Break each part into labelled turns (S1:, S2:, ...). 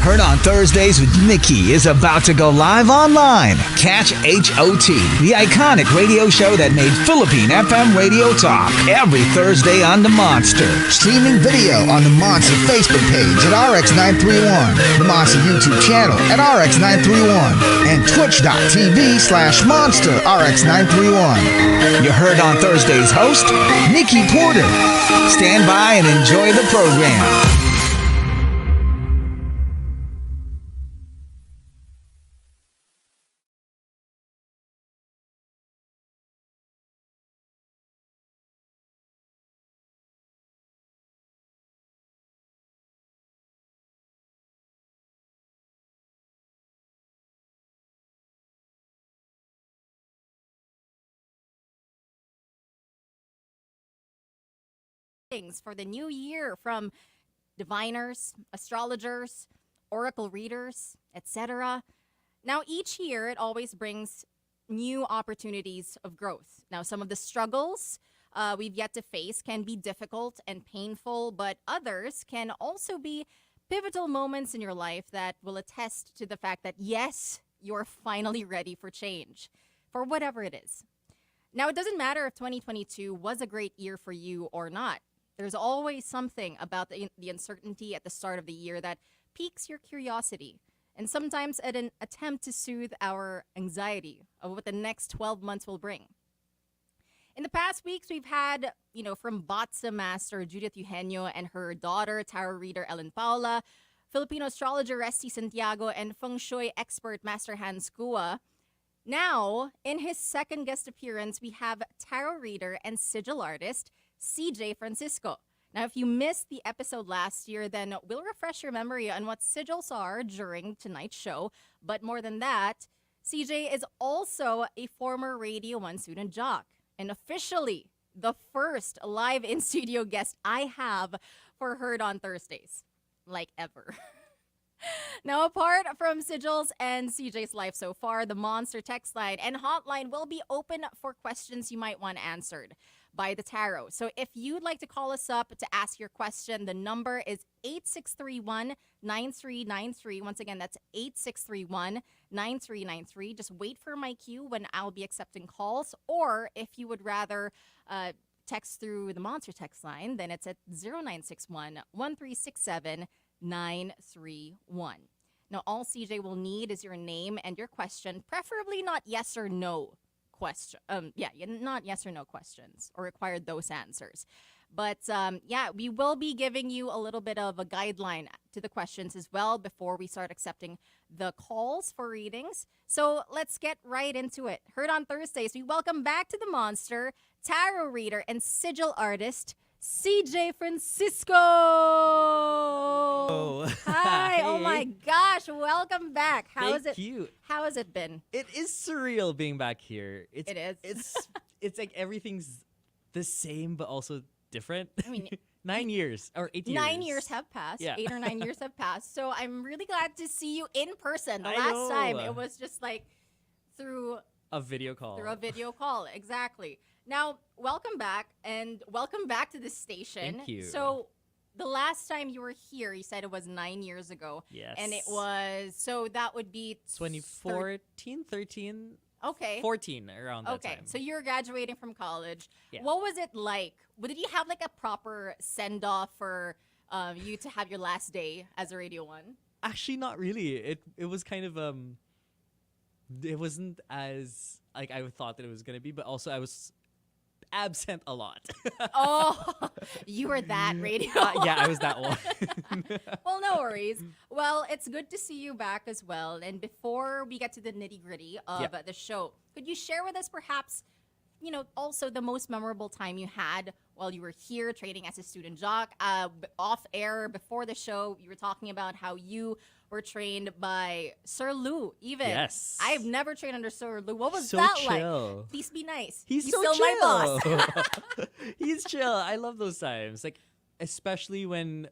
S1: Heard on Thursdays with Nikki is about to go live online. Catch HOT, the iconic radio show that made Philippine FM radio talk, every Thursday on the Monster.
S2: Streaming video on the Monster Facebook page at RX931, the Monster YouTube channel at RX931, and twitch.tv/Monster RX931.
S1: You heard on Thursday's host, Nikki Porter. Stand by and enjoy the program.
S3: For the new year from diviners, astrologers, oracle readers, etc. Now, each year, it always brings new opportunities of growth. Now, some of the struggles we've yet to face can be difficult and painful, but others can also be pivotal moments in your life that will attest to the fact that, yes, you're finally ready for change, for whatever it is. Now, it doesn't matter if 2022 was a great year for you or not. There's always something about the uncertainty at the start of the year that piques your curiosity, and sometimes at an attempt to soothe our anxiety of what the next 12 months will bring. In the past weeks, we've had, from Batsa Master Judith Eugenio and her daughter, tarot reader Ellen Paula, Filipino astrologer Resty Santiago, and feng shui expert Master Hans Kua. Now, in his second guest appearance, we have tarot reader and sigil artist CJ Francisco. Now, if you missed the episode last year, then we'll refresh your memory on what sigils are during tonight's show. But more than that, CJ is also a former Radio 1 student jock, and officially the first live in-studio guest I have for Heard on Thursdays, like ever. Now, apart from sigils and CJ's life so far, the Monster text line and hotline will be open for questions you might want answered by the tarot. So if you'd like to call us up to ask your question, the number is 8631-9393. Once again, that's 8631-9393. Just wait for my cue when I'll be accepting calls. Or if you would rather text through the Monster text line, then it's at 0961-1367-931. Now, all CJ will need is your name and your question, preferably not yes or no question. Not yes or no questions or require those answers. But we will be giving you a little bit of a guideline to the questions as well before we start accepting the calls for readings. So let's get right into it. Heard on Thursdays, we welcome back to the Monster tarot reader and sigil artist CJ Francisco.
S4: Oh.
S3: Hi. Oh my gosh. Welcome back. How has it been?
S4: It is surreal being back here.
S3: It is.
S4: It's like everything's the same but also different.
S3: I mean,
S4: 9 years or 8 years.
S3: 9 years have passed.
S4: Yeah.
S3: 8 or 9 years have passed. So I'm really glad to see you in person. The
S4: I
S3: last
S4: know.
S3: time it was just like through
S4: a video call.
S3: Through a video call. Exactly. Now, welcome back, and welcome back to the station.
S4: Thank you.
S3: So, the last time you were here, you said it was 9 years ago.
S4: Yes.
S3: And it was, so that would be
S4: 2014, 13,
S3: okay.
S4: 14, around that time.
S3: Okay, so you're graduating from college.
S4: Yeah.
S3: What was it like? Did you have like a proper send-off for you to have your last day as a Radio 1?
S4: Actually, not really. It was kind of, it wasn't as, like, I thought that it was going to be, but also I was absent a lot.
S3: Oh, you were that radio.
S4: Yeah, I was that one.
S3: Well, no worries. Well, it's good to see you back as well. And before we get to the nitty-gritty of the show, could you share with us perhaps, also the most memorable time you had while you were here training as a student jock? Off air, before the show, you were talking about how you were trained by Sir Lou, even.
S4: Yes.
S3: I've never trained under Sir Lou. What was
S4: So
S3: that
S4: chill.
S3: like? Please be nice.
S4: He's so
S3: still
S4: chill.
S3: my boss.
S4: He's chill. I love those times. Like, especially when,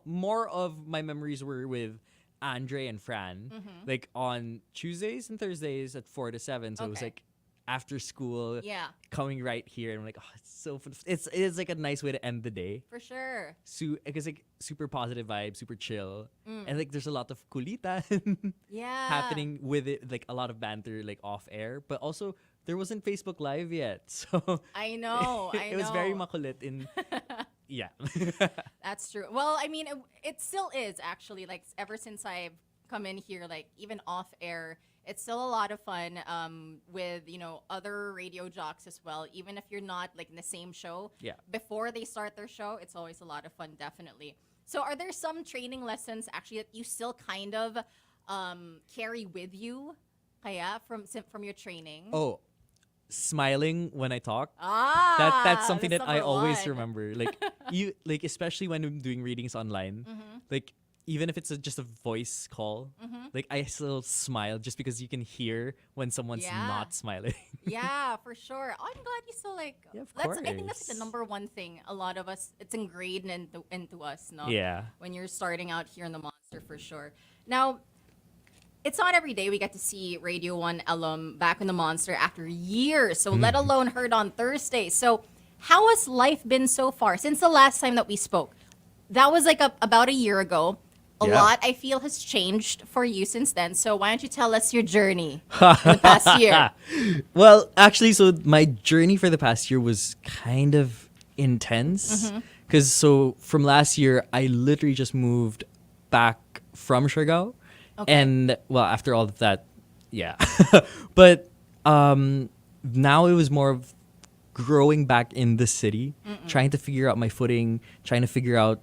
S4: more of my memories were with Andre and Fran, like on Tuesdays and Thursdays at 4 to 7. So it was like after school,
S3: Yeah,
S4: coming right here, and I'm like, oh, it's so fun. It's like a nice way to end the day.
S3: for sure.
S4: Because like super positive vibe, super chill,
S3: Mm.
S4: and like there's a lot of kulitan
S3: Yeah.
S4: happening with it, like a lot of banter like off air, but also there wasn't Facebook Live yet, so
S3: I know. I
S4: it was very
S3: know.
S4: makulit in yeah.
S3: That's true. Well, I mean, it still is actually like ever since I've come in here, like even off air, it's still a lot of fun with other radio jocks as well. Even if you're not like in the same show,
S4: Yeah.
S3: before they start their show, it's always a lot of fun, definitely. So, are there some training lessons actually that you still kind of carry with you, kaya from your training?
S4: Oh, smiling when I talk.
S3: Ah,
S4: That's something
S3: that's
S4: that I
S3: number
S4: always
S3: one.
S4: remember. Like you, like especially when I'm doing readings online. Like even if it's just a voice call, like I still smile just because you can hear when someone's
S3: Yeah.
S4: not smiling.
S3: Yeah, for sure. Oh, I'm glad you still like.
S4: Yeah, of
S3: I think that's the
S4: course.
S3: number one thing. A lot of us, it's ingrained into us, no?
S4: Yeah.
S3: When you're starting out here in the Monster, for sure. Now, it's not every day we get to see Radio 1 alum back in the Monster after years, so let alone heard on Thursday. So, how has life been so far since the last time that we spoke? That was like about a year ago. A
S4: Yeah.
S3: lot, I feel, has changed for you since then. So, why don't you tell us your journey in the past year?
S4: Well, actually, so my journey for the past year was kind of intense. Because so from last year, I literally just moved back from Siargao.
S3: Okay.
S4: And well, after all of that, yeah. But now it was more of growing back in the city, trying to figure out my footing, trying to figure out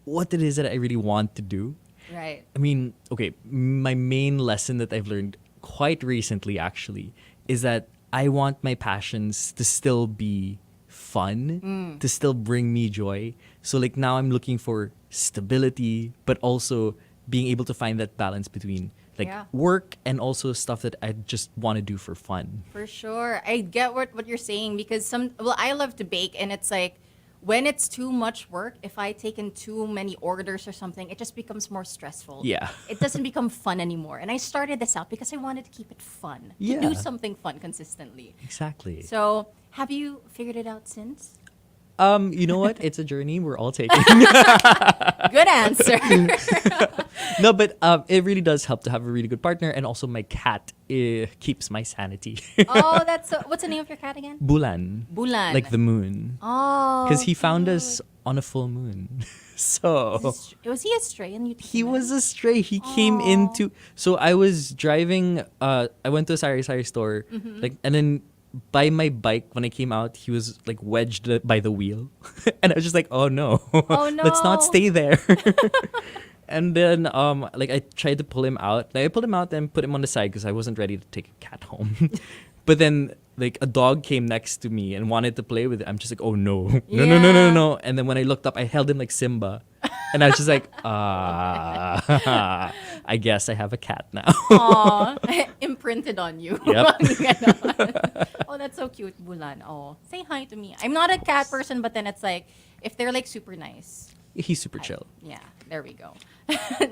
S4: what it is that I really want to do.
S3: Right.
S4: I mean, okay, my main lesson that I've learned quite recently actually is that I want my passions to still be fun, to still bring me joy. So like now I'm looking for stability, but also being able to find that balance between like
S3: Yeah.
S4: work and also stuff that I just want to do for fun.
S3: For sure. I get what you're saying because I love to bake and it's like when it's too much work, if I take in too many orders or something, it just becomes more stressful.
S4: Yeah.
S3: It doesn't become fun anymore. And I started this out because I wanted to keep it fun. To
S4: Yeah.
S3: do something fun consistently.
S4: Exactly.
S3: So, have you figured it out since?
S4: You know what? It's a journey we're all taking.
S3: Good answer.
S4: No, but it really does help to have a really good partner, and also my cat keeps my sanity.
S3: Oh, what's the name of your cat again?
S4: Bulan,
S3: Bulan.
S4: like the moon,
S3: Oh.
S4: because he found us on a full moon. So
S3: Was he a stray and you took
S4: he
S3: him in?
S4: was a stray. He came into. So I was driving. I went to a sari store, like, and then by my bike when I came out, he was like wedged by the wheel, and I was just like, "Oh no,
S3: Oh,
S4: let's not
S3: no.
S4: stay there." And then like I tried to pull him out. Like, I pulled him out and put him on the side because I wasn't ready to take a cat home. But then like a dog came next to me and wanted to play with it. I'm just like, "Oh no, no, no, no, no,
S3: Yeah.
S4: no!" And then when I looked up, I held him like Simba. And I was just like, I guess I have a cat now.
S3: Aw, imprinted on you.
S4: Yep.
S3: Ganon. Oh, that's so cute, Bulan. Oh, say hi to me. I'm not a cat person, but then it's like, if they're like super nice.
S4: He's super chill.
S3: Yeah, there we go.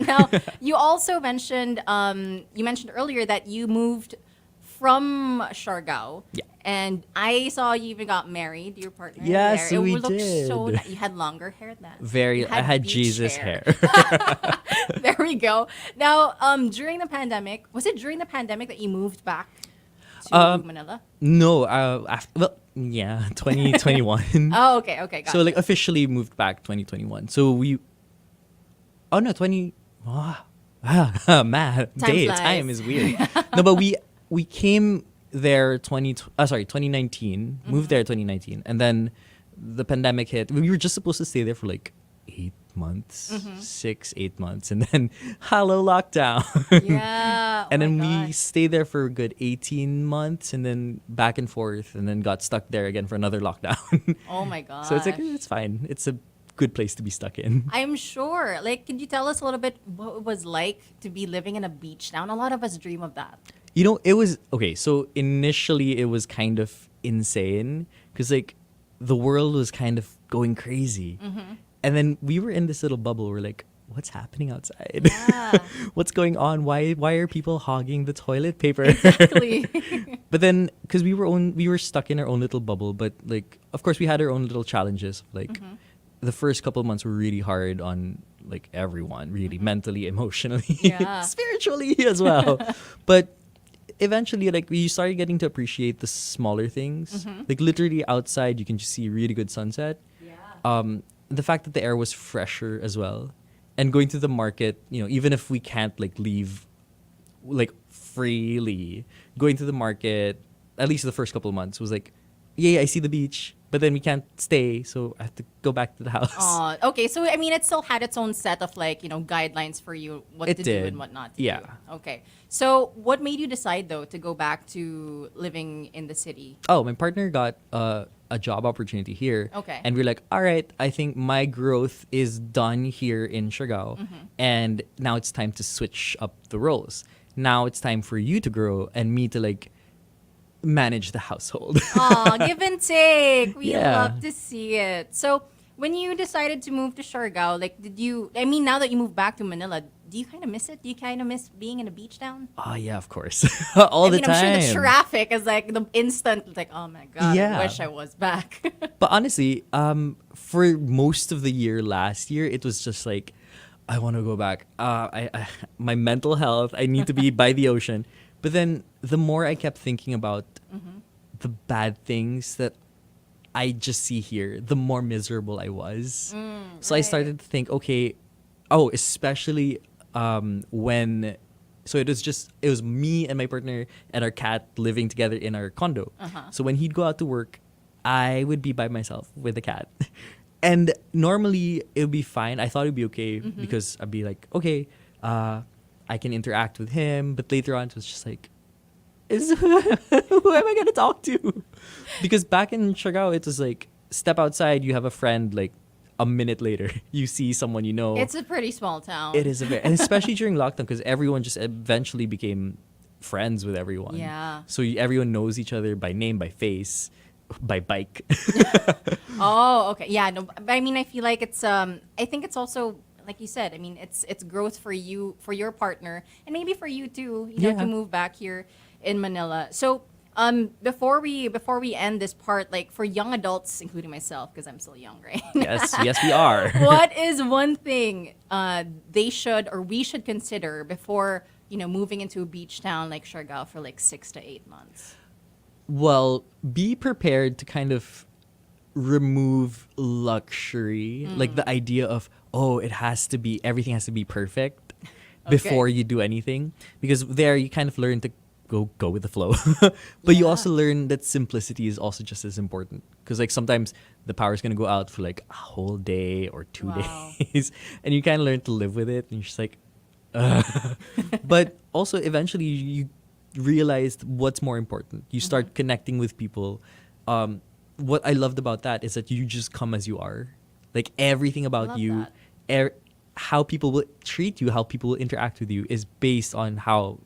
S3: Now, you also mentioned, earlier that you moved from Siargao.
S4: Yeah.
S3: And I saw you even got married, your partner.
S4: Yes,
S3: there.
S4: we
S3: It looked so
S4: did.
S3: You had longer hair then.
S4: Very.
S3: You
S4: I had
S3: beach
S4: Jesus hair.
S3: There we go. Now, during the pandemic, was it during the pandemic that you moved back to Manila?
S4: No. Well, yeah, 2021.
S3: Oh, okay, gotcha.
S4: So like officially moved back 2021. So we. Oh no, 20. Math.
S3: Time
S4: Time
S3: flies.
S4: is weird. No, but we came there 2019. Moved there 2019, and then the pandemic hit. We were just supposed to stay there for like 8 months, 6-8 months, and then hello lockdown.
S3: Yeah.
S4: And
S3: oh
S4: then
S3: my
S4: we
S3: gosh.
S4: stayed there for a good 18 months, and then back and forth, and then got stuck there again for another lockdown.
S3: Oh my god.
S4: So it's like it's fine. It's a good place to be stuck in.
S3: I'm sure. Like, could you tell us a little bit what it was like to be living in a beach town? A lot of us dream of that.
S4: You know, it was okay. So initially, it was kind of insane because like the world was kind of going crazy, and then we were in this little bubble. We're like, what's happening outside?
S3: Yeah.
S4: What's going on? Why are people hogging the toilet paper?
S3: Exactly.
S4: But then, because we were stuck in our own little bubble, but like, of course, we had our own little challenges. Like, the first couple of months were really hard on like everyone, really mentally, emotionally,
S3: Yeah.
S4: spiritually as well. But eventually, like, we started getting to appreciate the smaller things. Like, literally outside, you can just see really good sunset.
S3: Yeah.
S4: The fact that the air was fresher as well, and going to the market, even if we can't like leave like freely, going to the market at least the first couple of months was like, yeah, I see the beach, but then we can't stay, so I have to go back to the house.
S3: Okay. So, I mean, it still had its own set of like, guidelines for you, what
S4: It
S3: to do
S4: did.
S3: and what not to
S4: Yeah.
S3: do. Okay. So, what made you decide, though, to go back to living in the city?
S4: Oh, my partner got a job opportunity here.
S3: Okay.
S4: And we're like, all right, I think my growth is done here in Siargao. And now it's time to switch up the roles. Now it's time for you to grow and me to like manage the household.
S3: Aw, give and take. We
S4: Yeah.
S3: love to see it. So, when you decided to move to Siargao, like, now that you moved back to Manila, do you kind of miss it? Do you kind of miss being in a beach town?
S4: Oh, yeah, of course. All the time.
S3: I'm sure the traffic is like the instant, like, oh my God,
S4: Yeah.
S3: I wish I was back.
S4: But honestly, for most of the year last year, it was just like, I want to go back. My mental health, I need to be by the ocean. But then the more I kept thinking about the bad things that I just see here, the more miserable I was. So I started to think, okay, especially when, so it was me and my partner and our cat living together in our condo. So when he'd go out to work, I would be by myself with the cat. And normally it would be fine. I thought it would be okay because I'd be like, okay, I can interact with him. But later on, it was just like, who am I going to talk to? Because back in Siargao, it was like, step outside, you have a friend, like a minute later, you see someone you know.
S3: It's a pretty small town.
S4: It is and especially during lockdown, because everyone just eventually became friends with everyone.
S3: Yeah.
S4: So everyone knows each other by name, by face, by bike.
S3: Oh, okay. Yeah, no, but I mean, I feel like it's I think it's also like you said, I mean, it's growth for you, for your partner, and maybe for you too,
S4: Yeah.
S3: to move back here in Manila. So, before we end this part, like for young adults, including myself, because I'm still young, right?
S4: Yes, we are.
S3: What is one thing they should or we should consider before, moving into a beach town like Siargao for like 6 to 8 months?
S4: Well, be prepared to kind of remove luxury, like the idea of, everything has to be perfect before you do anything, because there you kind of learn to go with the flow. But you also learn that simplicity is also just as important, because like sometimes the power is going to go out for like a whole day or 2
S3: Wow.
S4: days and you kind of learn to live with it, and you're just like but also eventually you realize what's more important. You start connecting with people. What I loved about that is that you just come as you are. Like everything about
S3: Love
S4: you,
S3: that.
S4: how people will treat you, how people will interact with you is based on how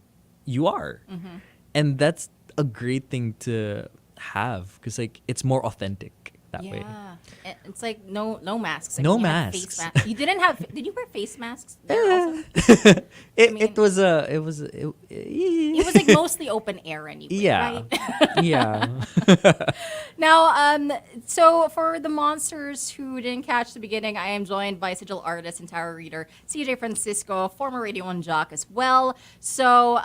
S4: you are. And that's a great thing to have, because like it's more authentic that way.
S3: Yeah, it's like no masks. Like
S4: No
S3: you had
S4: masks.
S3: Face masks. You didn't have. Did you wear face masks there also?
S4: It was
S3: It was like mostly open air anyway.
S4: yeah.
S3: Right?
S4: Yeah.
S3: Now, so for the monsters who didn't catch the beginning, I am joined by sigil artist and tarot reader CJ Francisco, former Radio 1 jock as well. So,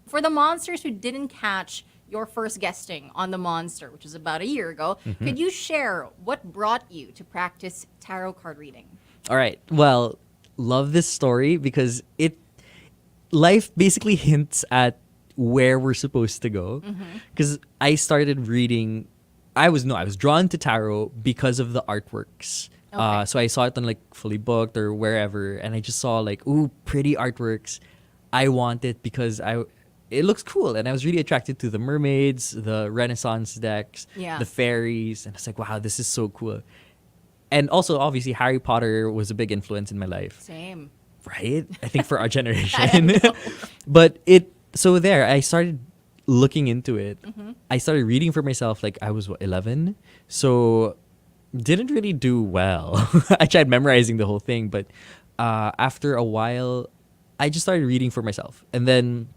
S3: for the monsters who didn't catch your first guesting on The Monster, which was about a year ago, could you share what brought you to practice tarot card reading?
S4: All right. Well, love this story because life basically hints at where we're supposed to go. Because I started reading, I was drawn to tarot because of the artworks.
S3: Okay.
S4: So I saw it on like Fully Booked or wherever, and I just saw like, ooh, pretty artworks. I want it because it looks cool, and I was really attracted to the mermaids, the Renaissance decks,
S3: Yeah.
S4: the fairies, and I was like, wow, this is so cool. And also, obviously, Harry Potter was a big influence in my life.
S3: Same.
S4: Right? I think for our
S3: I
S4: generation.
S3: know.
S4: But I started looking into it. I started reading for myself like I was 11. So didn't really do well. I tried memorizing the whole thing, but after a while, I just started reading for myself. And then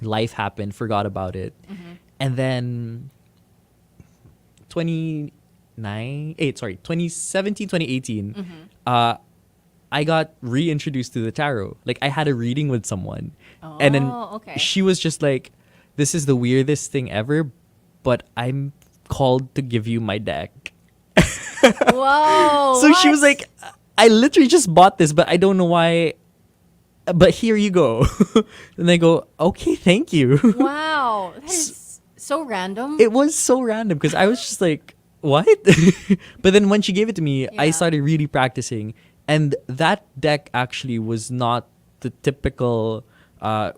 S4: life happened, forgot about it. And then 2017, 2018, I got reintroduced to the tarot. Like, I had a reading with someone. And then
S3: okay.
S4: she was just like, this is the weirdest thing ever, but I'm called to give you my deck.
S3: Whoa.
S4: So she
S3: what?
S4: was like, I literally just bought this, but I don't know why. But here you go. And I go, okay, thank you.
S3: Wow. That is so random.
S4: It was so random because I was just like, what? But then when she gave it to me, I
S3: Yeah.
S4: started really practicing. And that deck actually was not the typical,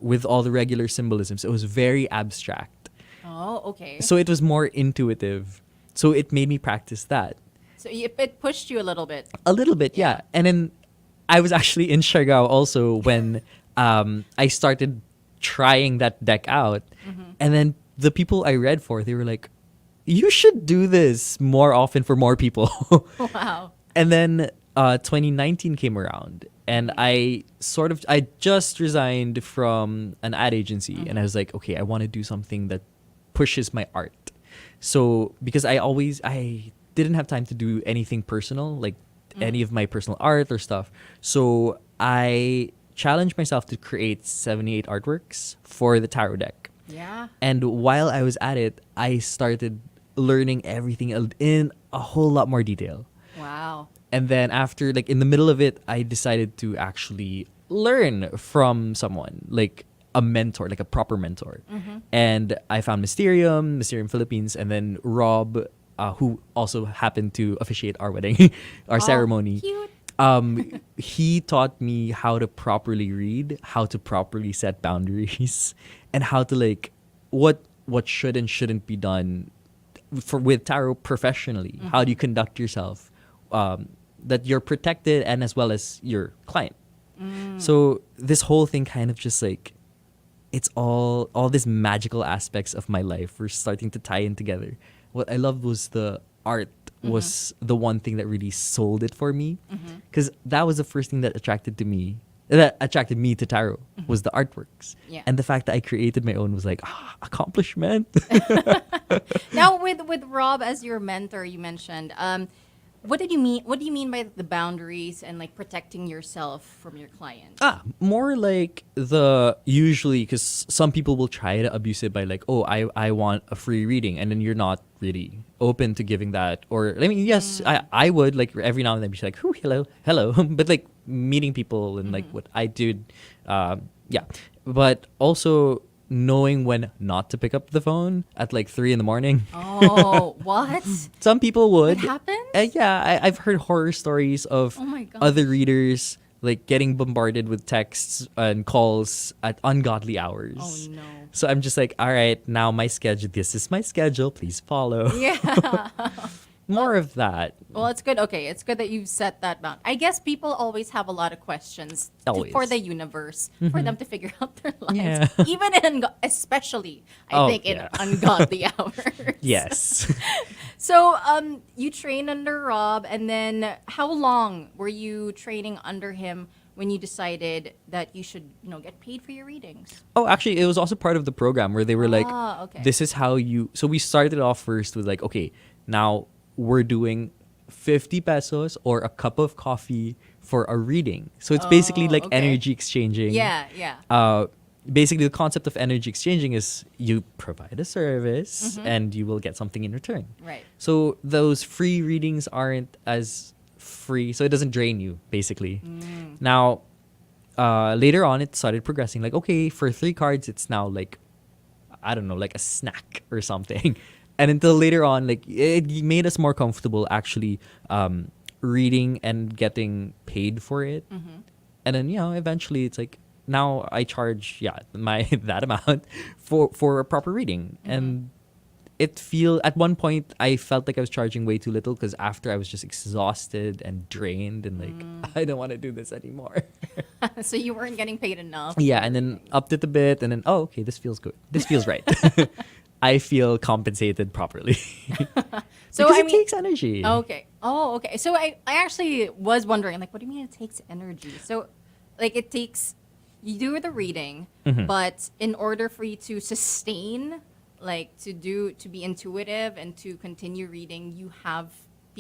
S4: with all the regular symbolisms. It was very abstract.
S3: Oh, okay.
S4: So it was more intuitive. So it made me practice that.
S3: So it pushed you a little bit.
S4: A little bit, yeah. And then I was actually in Siargao also when I started trying that deck out. And then the people I read for, they were like, you should do this more often for more people.
S3: Wow.
S4: And then 2019 came around and I just resigned from an ad agency and I was like, okay, I want to do something that pushes my art. So because I didn't have time to do anything personal, like any of my personal art or stuff. So I challenged myself to create 78 artworks for the tarot deck.
S3: Yeah.
S4: And while I was at it, I started learning everything in a whole lot more detail.
S3: Wow.
S4: And then after, like, in the middle of it, I decided to actually learn from someone, like a mentor, like a proper mentor. And I found Mysterium Philippines, and then Rob, who also happened to officiate our wedding, our ceremony.
S3: Cute.
S4: He taught me how to properly read, how to properly set boundaries, and how to, like, what should and shouldn't be done with tarot professionally. How do you conduct yourself? That you're protected and as well as your client. So this whole thing kind of just like, it's all these magical aspects of my life were starting to tie in together. What I loved was the art was the one thing that really sold it for me, because that was the first thing that attracted me to tarot was the artworks.
S3: Yeah.
S4: And the fact that I created my own was like, accomplishment.
S3: Now with Rob as your mentor, you mentioned, what did you mean? What do you mean by the boundaries and like protecting yourself from your client?
S4: More like usually, because some people will try to abuse it by like, oh, I want a free reading, and then you're not really open to giving that. Or I mean, yes, I would like every now and then be like, oh, hello, but like meeting people and like what I did, yeah. But also knowing when not to pick up the phone at like 3 a.m.
S3: Oh, what?
S4: Some people would.
S3: It happened?
S4: Yeah, I've heard horror stories of
S3: Oh my God.
S4: other readers like getting bombarded with texts and calls at ungodly hours.
S3: Oh no.
S4: So I'm just like, all right, now this is my schedule, please follow.
S3: Yeah.
S4: More of that.
S3: Well, it's good. Okay, it's good that you've set that bound. I guess people always have a lot of questions
S4: Always.
S3: for the universe, for them to figure out their lives.
S4: Yeah.
S3: Even especially, I
S4: Oh,
S3: think, in
S4: yeah.
S3: ungodly hours.
S4: Yes.
S3: So, you train under Rob, and then how long were you training under him when you decided that you should, get paid for your readings?
S4: Oh, actually, it was also part of the program where they were like,
S3: Okay.
S4: this is how you. So we started off first with like, okay, now we're doing 50 pesos or a cup of coffee for a reading. So it's basically like
S3: okay.
S4: energy exchanging.
S3: Yeah.
S4: Basically, the concept of energy exchanging is you provide a service and you will get something in return.
S3: Right.
S4: So those free readings aren't as free, so it doesn't drain you, basically. Now, later on, it started progressing. Like, okay, for 3 cards, it's now like, I don't know, like a snack or something. And until later on, like, it made us more comfortable actually reading and getting paid for it. And then, eventually it's like, now I charge, that amount for a proper reading. And at one point, I felt like I was charging way too little because after I was just exhausted and drained and like, I don't want to do this anymore.
S3: So you weren't getting paid enough.
S4: Yeah, and then upped it a bit and then, oh, okay, this feels good. This feels right. I feel compensated properly.
S3: So
S4: because
S3: I
S4: it
S3: mean,
S4: takes energy.
S3: okay. Oh, okay. So I actually was wondering, like, what do you mean it takes energy? So, like, it takes you do the reading, but in order for you to sustain, like, to be intuitive and to continue reading,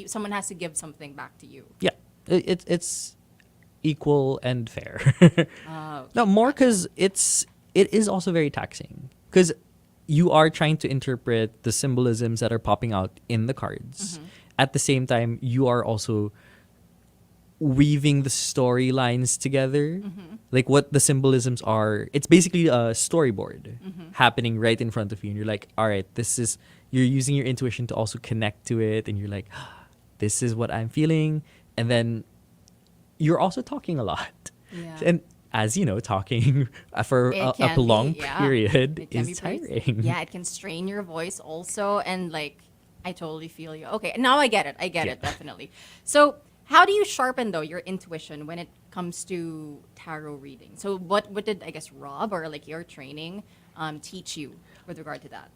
S3: someone has to give something back to you.
S4: Yeah, it's equal and fair.
S3: Oh,
S4: No, more because it is also very taxing because you are trying to interpret the symbolisms that are popping out in the cards. At the same time, you are also weaving the storylines together, like what the symbolisms are. It's basically a storyboard happening right in front of you, and you're like, all right, you're using your intuition to also connect to it, and you're like, this is what I'm feeling, and then you're also talking a lot.
S3: Yeah.
S4: And as you know, talking for
S3: It
S4: a
S3: can be,
S4: long
S3: yeah.
S4: period
S3: It can be
S4: is
S3: pretty-
S4: tiring.
S3: Yeah, it can strain your voice also, and like I totally feel you. Okay, now I get it. I get it definitely. So, how do you sharpen though your intuition when it comes to tarot reading? So, what did I guess Rob or like your training teach you with regard to that?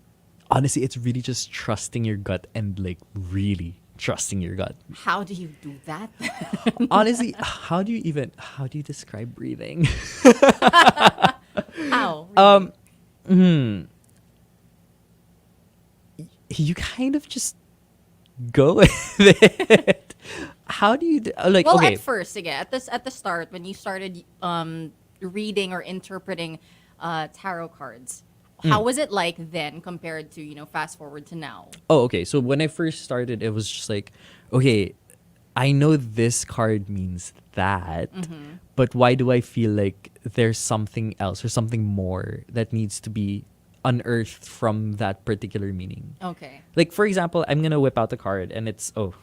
S4: Honestly, it's really just trusting your gut and like really trusting your gut.
S3: How do you do that?
S4: Honestly, how do you describe breathing?
S3: How?
S4: You kind of just go with it. How do you like?
S3: Well,
S4: okay,
S3: at first, again, at the start, when you started reading or interpreting tarot cards, how was it like then compared to fast forward to now?
S4: oh, okay. So when I first started, it was just like, okay, I know this card means that, but why do I feel like there's something else or something more that needs to be unearthed from that particular meaning?
S3: Okay.
S4: Like, for example, I'm going to whip out the card and it's, I love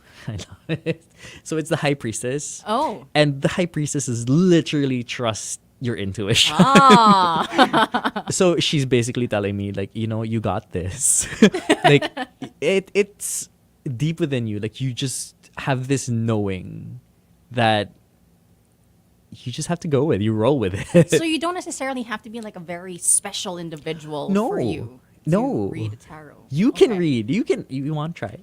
S4: it. So it's the High Priestess.
S3: Oh.
S4: And the High Priestess is literally trust your intuition.
S3: Ah.
S4: So she's basically telling me, like, you got this. Like, it's deep within you. Like, you just have this knowing that you just have to go with. You roll with it.
S3: So you don't necessarily have to be like a very special individual
S4: No.
S3: for you to
S4: No.
S3: read a tarot.
S4: You can
S3: Okay.
S4: read. You want to try.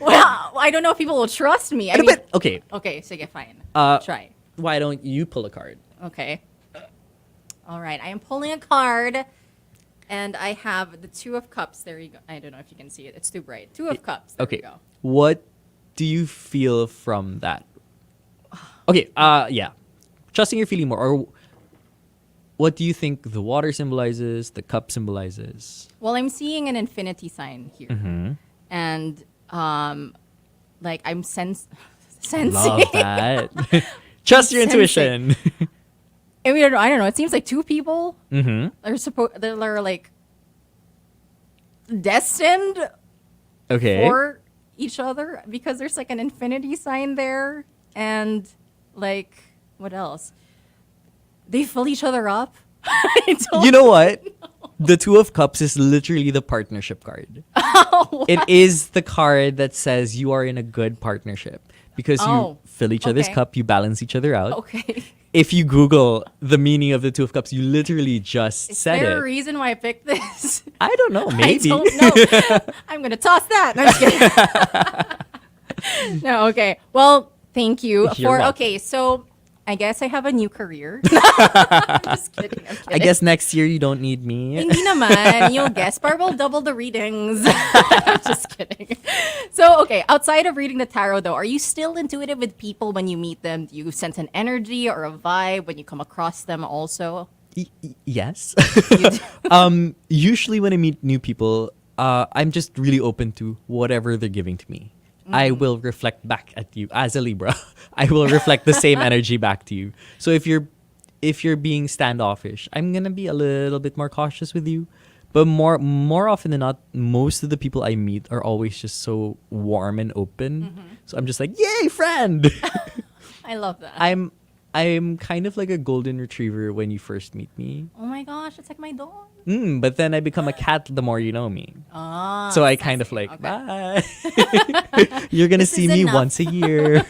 S3: Well, I don't know if people will trust me. I mean,
S4: But, okay.
S3: okay, so get fine.
S4: Uh,
S3: Try.
S4: Why don't you pull a card?
S3: Okay. All right, I am pulling a card, and I have the Two of Cups. There you go. I don't know if you can see it. It's too bright. Two of Cups. There
S4: Okay.
S3: we go.
S4: What do you feel from that? Okay, yeah. Trusting your feeling more. Or what do you think the water symbolizes, the cup symbolizes?
S3: Well, I'm seeing an infinity sign here,
S4: Mm-hmm.
S3: and like I'm sensing.
S4: Love that. Trust your
S3: Sensing.
S4: intuition.
S3: I mean, I don't know. It seems like two people
S4: Mm-hmm.
S3: they're like destined
S4: Okay.
S3: for each other because there's like an infinity sign there, and like what else? They fill each other up. I don't
S4: You know what? The Two of Cups is literally the partnership card. It is the card that says you are in a good partnership because you
S3: Oh,
S4: fill each other's
S3: okay.
S4: cup, you balance each other out.
S3: Okay.
S4: If you Google the meaning of the Two of Cups, you literally just
S3: Is
S4: said
S3: there a
S4: it.
S3: reason why I picked this?
S4: I don't know. Maybe.
S3: I don't know. I'm gonna toss that. No, I'm just kidding. No, okay. Well, thank you
S4: You're welcome.
S3: Okay, so I guess I have a new career. I'm just kidding. I'm kidding.
S4: I guess next year you don't need me.
S3: Hindi naman. Yung guest bar will double the readings. Just kidding. So, okay, outside of reading the tarot, though, are you still intuitive with people when you meet them? Do you sense an energy or a vibe when you come across them also?
S4: Yes.
S3: You do?
S4: Usually when I meet new people, I'm just really open to whatever they're giving to me. I will reflect back at you as a Libra. I will reflect the same energy back to you. So if you're being standoffish, I'm gonna be a little bit more cautious with you. But more often than not, most of the people I meet are always just so warm and open. So I'm just like, yay, friend.
S3: I love that.
S4: I'm kind of like a golden retriever when you first meet me.
S3: Oh my gosh, it's like my dog.
S4: But then I become a cat the more you know me.
S3: Ah,
S4: So I kind of
S3: sassy.
S4: like,
S3: Okay.
S4: bye. You're going to
S3: This
S4: see
S3: is
S4: me
S3: enough.
S4: once a year.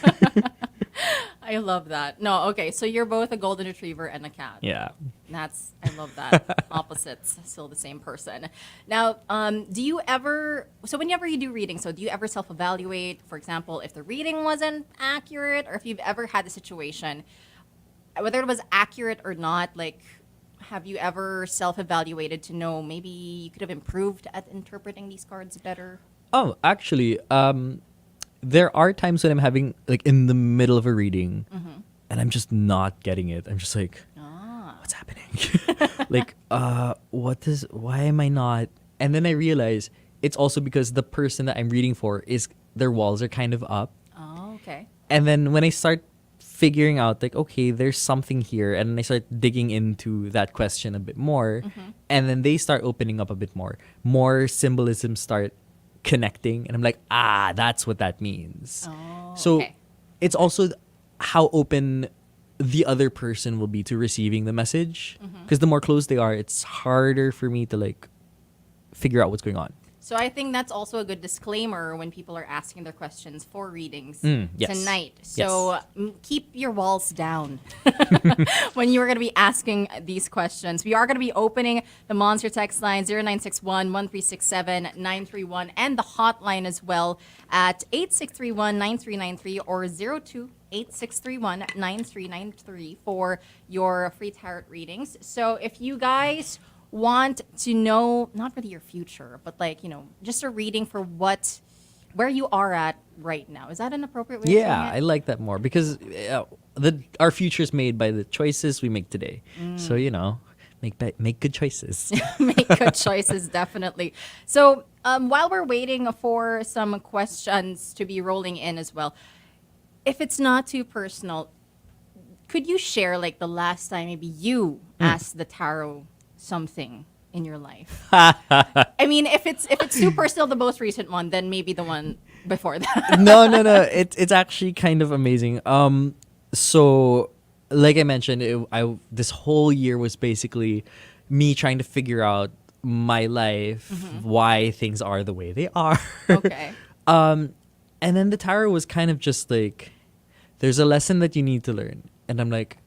S3: I love that. No, okay, so you're both a golden retriever and a cat.
S4: Yeah.
S3: I love that. Opposites, still the same person. Now, do you ever, so whenever you do reading, so do you ever self-evaluate, for example, if the reading wasn't accurate, or if you've ever had a situation, whether it was accurate or not, like, have you ever self-evaluated to know maybe you could have improved at interpreting these cards better?
S4: Oh, actually, there are times when I'm having, like, in the middle of a reading, and I'm just not getting it. I'm just like, what's happening? Like, why am I not? And then I realize it's also because the person that I'm reading for their walls are kind of up.
S3: Oh, okay.
S4: And then when I start figuring out, like, okay, there's something here, and I start digging into that question a bit more, and then they start opening up a bit more symbolism start connecting, and I'm like, that's what that means.
S3: Oh,
S4: so
S3: okay.
S4: it's also how open the other person will be to receiving the message, because the more closed they are, it's harder for me to, like, figure out what's going on.
S3: So I think that's also a good disclaimer when people are asking their questions for readings
S4: Yes.
S3: tonight. So keep your walls down when you are going to be asking these questions. We are going to be opening the Monster text line 0961-1367-931 and the hotline as well at 8631-9393 or 02-8631-9393 for your free tarot readings. So if you guys want to know, not really your future, but, like, you know, just a reading for where you are at right now. Is that an appropriate way of saying it?
S4: I like that more, because our future is made by the choices we make today. So, you know, make good choices.
S3: Make good choices, definitely. So while we're waiting for some questions to be rolling in as well, if it's not too personal, could you share, like, the last time maybe you asked the tarot something in your life? I mean, if it's too personal, the most recent one, then maybe the one before that.
S4: No. It's actually kind of amazing. So, like I mentioned, this whole year was basically me trying to figure out my life, why things are the way they are.
S3: Okay.
S4: And then the tarot was kind of just like, there's a lesson that you need to learn, and I'm like,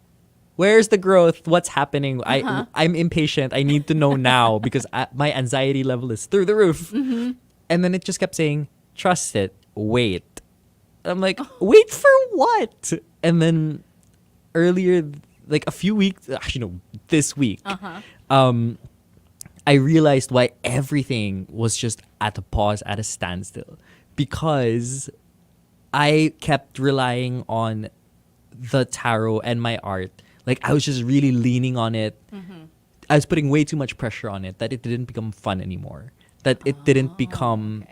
S4: where's the growth? What's happening? I'm impatient. I need to know now because my anxiety level is through the roof. And then it just kept saying, trust it. Wait. I'm like, wait for what? And then earlier, like a few weeks, actually no, this week, I realized why everything was just at a pause, at a standstill. Because I kept relying on the tarot and my art. Like, I was just really leaning on it. I was putting way too much pressure on it that it didn't become fun anymore. That it didn't become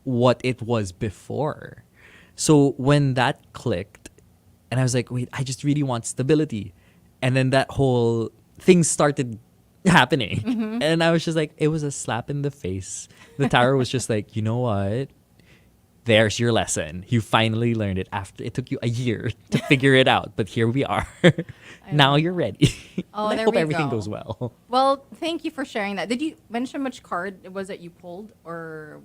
S4: what it was before. So when that clicked, and I was like, wait, I just really want stability. And then that whole thing started happening. And I was just like, it was a slap in the face. The tarot was just like, you know what? There's your lesson. You finally learned it after it took you a year to figure it out. But here we are. Now you're ready.
S3: Oh,
S4: I
S3: there
S4: hope
S3: we
S4: everything
S3: go.
S4: goes well.
S3: Well, thank you for sharing that. Did you mention which card it was that you pulled, or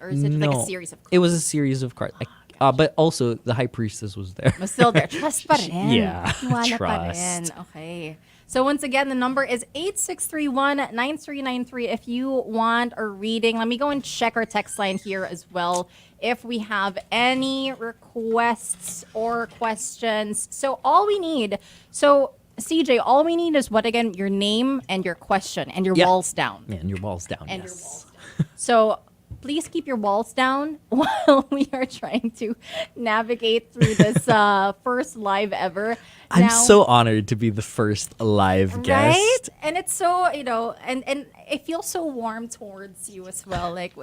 S3: is it like a series of cards?
S4: It was a series of cards. But also the high priestess was there.
S3: Was still there. Trust pa rin.
S4: Yeah,
S3: Tiwala pa
S4: trust.
S3: rin. Okay. So once again, the number is 8631-9393 if you want a reading. Let me go and check our text line here as well if we have any requests or questions. So CJ, all we need is what again? Your name and your question and your walls down.
S4: Yeah, and your walls down.
S3: And your
S4: yes.
S3: walls down. So please keep your walls down while we are trying to navigate through this first live ever.
S4: I'm so honored to be the first live guest.
S3: Right? And it's so, you know, and it feels so warm towards you as well. Like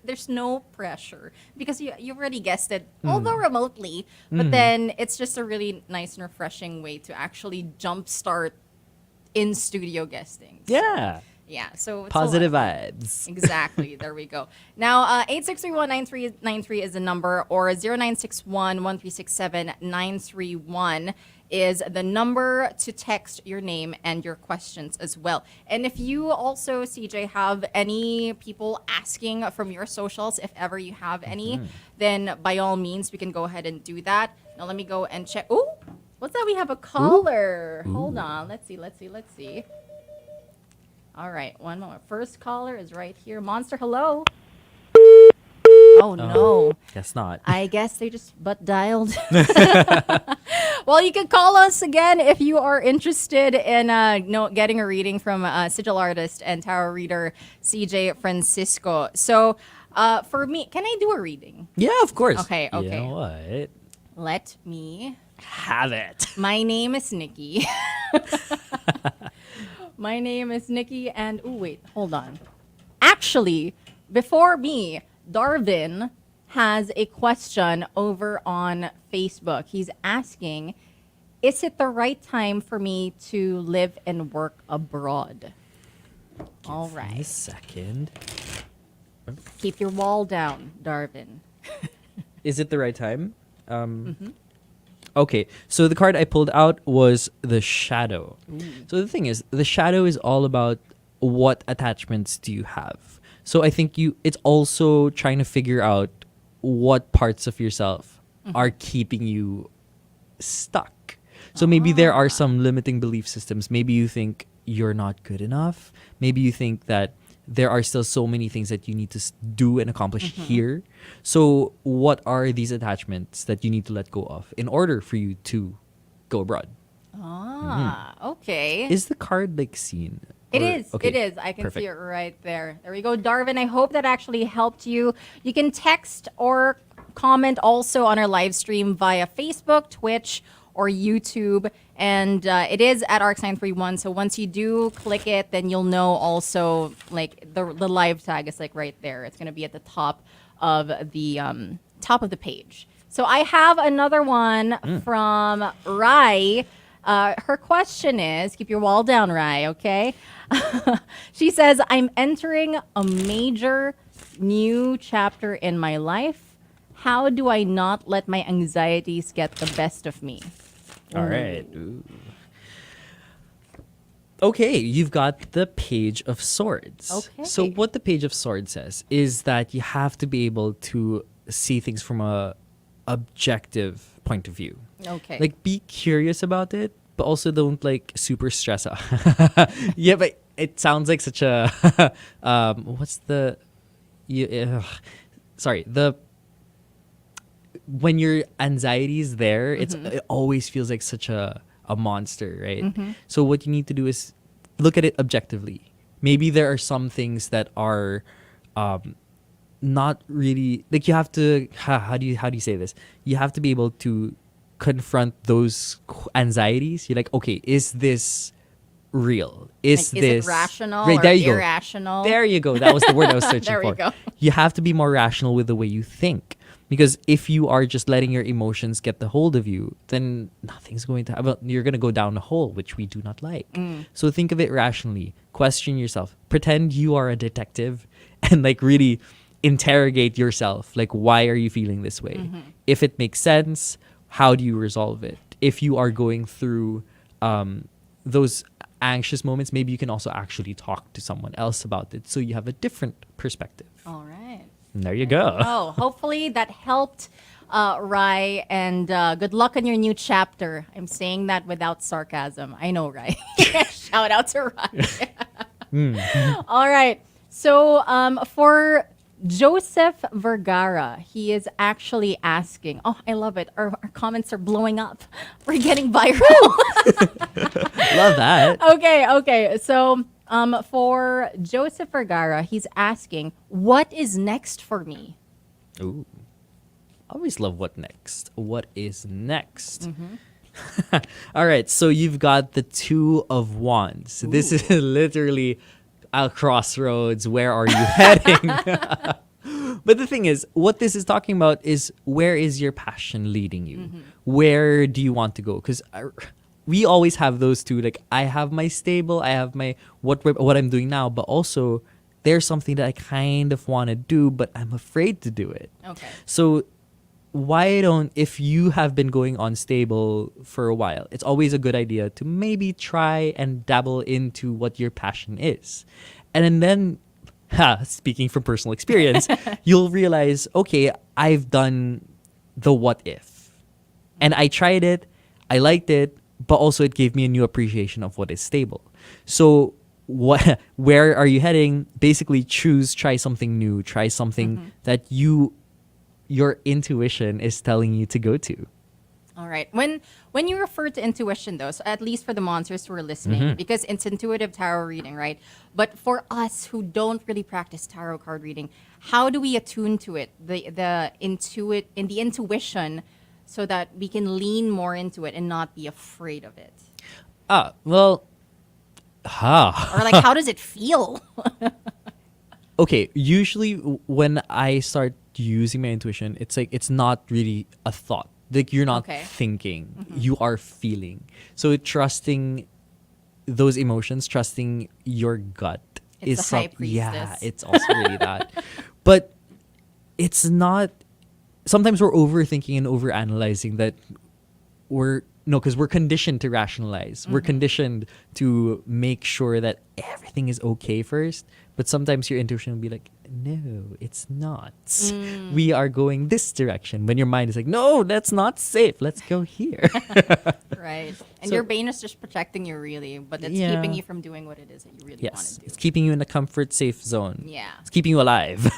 S3: there's no pressure because you already guessed it, although remotely. But then it's just a really nice and refreshing way to actually jumpstart in studio guesting.
S4: Yeah.
S3: Yeah, so it's
S4: Positive vibes.
S3: Exactly. There we go. Now, 8631-9393 is the number, or 0961-1367-931 is the number to text your name and your questions as well. And if you also, CJ, have any people asking from your socials, if ever you have any, then by all means, we can go ahead and do that. Now, let me go and check. Oh, What's that? We have a caller. Hold on. Let's see. All right, one moment. First caller is right here. Monster, hello. Oh no.
S4: Guess not.
S3: I guess they just butt dialed. Well, you can call us again if you are interested in getting a reading from sigil artist and tarot reader CJ Francisco. So, for me, can I do a reading?
S4: Yeah, of course.
S3: Okay.
S4: You know what?
S3: Let me
S4: Have it.
S3: My name is Nikki. My name is Nikki, and wait, hold on. Actually, before me, Darvin has a question over on Facebook. He's asking, is it the right time for me to live and work abroad? All
S4: Give me
S3: right.
S4: a second.
S3: Keep your wall down, Darvin.
S4: Is it the right time? Okay, so the card I pulled out was the Shadow. So the thing is, the Shadow is all about what attachments do you have. So I think it's also trying to figure out what parts of yourself are keeping you stuck. So maybe there are some limiting belief systems. Maybe you think you're not good enough. Maybe you think that there are still so many things that you need to do and accomplish here. So what are these attachments that you need to let go of in order for you to go abroad?
S3: Okay.
S4: Is the card like seen?
S3: It
S4: Or-
S3: is.
S4: okay,
S3: It is. I can
S4: perfect.
S3: see it right there. There we go, Darvin. I hope that actually helped you. You can text or comment also on our live stream via Facebook, Twitch, or YouTube. And it is at RX931. So once you do click it, then you'll know also like the live tag is like right there. It's going to be at the top of the page. So I have another one from Rai. Her question is, keep your wall down, Rai, okay? She says, I'm entering a major new chapter in my life. How do I not let my anxieties get the best of me?
S4: All right. Ooh. Okay, you've got the Page of Swords.
S3: Okay.
S4: So what the Page of Swords says is that you have to be able to see things from a objective point of view.
S3: Okay.
S4: Like, be curious about it, but also don't like super stress out. Yeah, but it sounds like such a what's the sorry, the when your anxiety is there, it always feels like such a monster, right? So what you need to do is look at it objectively. Maybe there are some things that are not really like, you have to how do you say this? You have to be able to confront those anxieties. You're like, okay, is this real? Is
S3: Like,
S4: this
S3: is it rational
S4: right,
S3: or
S4: there you
S3: irrational?
S4: Go. There you go. That was the word I was searching
S3: There we
S4: for.
S3: go.
S4: You have to be more rational with the way you think. Because if you are just letting your emotions get the hold of you, then nothing's going to happen. You're going to go down a hole, which we do not like. So think of it rationally. Question yourself. Pretend you are a detective and like really interrogate yourself. Like, why are you feeling this way? If it makes sense, how do you resolve it? If you are going through those anxious moments, maybe you can also actually talk to someone else about it so you have a different perspective.
S3: All right.
S4: And there you go.
S3: Oh, hopefully that helped, Rai, and good luck on your new chapter. I'm saying that without sarcasm. I know, Rai. Shout out to Rai. All right. So for Joseph Vergara, he is actually asking. Oh, I love it. Our comments are blowing up. We're getting viral.
S4: Love that.
S3: Okay. So for Joseph Vergara, he's asking, what is next for me?
S4: Ooh. I always love what next. What is next? All right, so you've got the Two of Wands. Ooh. This is literally a crossroads. Where are you heading? But the thing is, what this is talking about is, where is your passion leading you? Where do you want to go? Because we always have those two. Like, I have my stable, I have my what I'm doing now, but also there's something that I kind of want to do, but I'm afraid to do it.
S3: Okay.
S4: So if you have been going on stable for a while, it's always a good idea to maybe try and dabble into what your passion is. And then, speaking from personal experience, you'll realize, okay, I've done the what if. And I tried it. I liked it, but also it gave me a new appreciation of what is stable. So where are you heading? Basically try something new, try something that your intuition is telling you to go to.
S3: All right. When you refer to intuition, though, so at least for the monsters who are listening, because it's intuitive tarot reading, right? But for us who don't really practice tarot card reading, how do we attune to it, the intuition, so that we can lean more into it and not be afraid of it?
S4: Well,
S3: Or like, how does it feel?
S4: okay. Usually when I start using my intuition, it's like it's not really a thought. Like you're not thinking, you are feeling. So trusting those emotions, trusting your gut
S3: It's
S4: is
S3: the high priestess.
S4: yeah, it's also really that. But it's not. Sometimes we're overthinking and overanalyzing that. Because we're conditioned to rationalize. We're conditioned to make sure that everything is okay first. But sometimes your intuition will be like, no, it's not. We are going this direction. When your mind is like, no, that's not safe. Let's go here.
S3: Right. And
S4: So-
S3: your brain is just protecting you, really, but it's
S4: Yeah.
S3: keeping you from doing what it is that you really want
S4: Yes,
S3: to do.
S4: it's keeping you in a comfort, safe zone.
S3: Yeah.
S4: It's keeping you alive.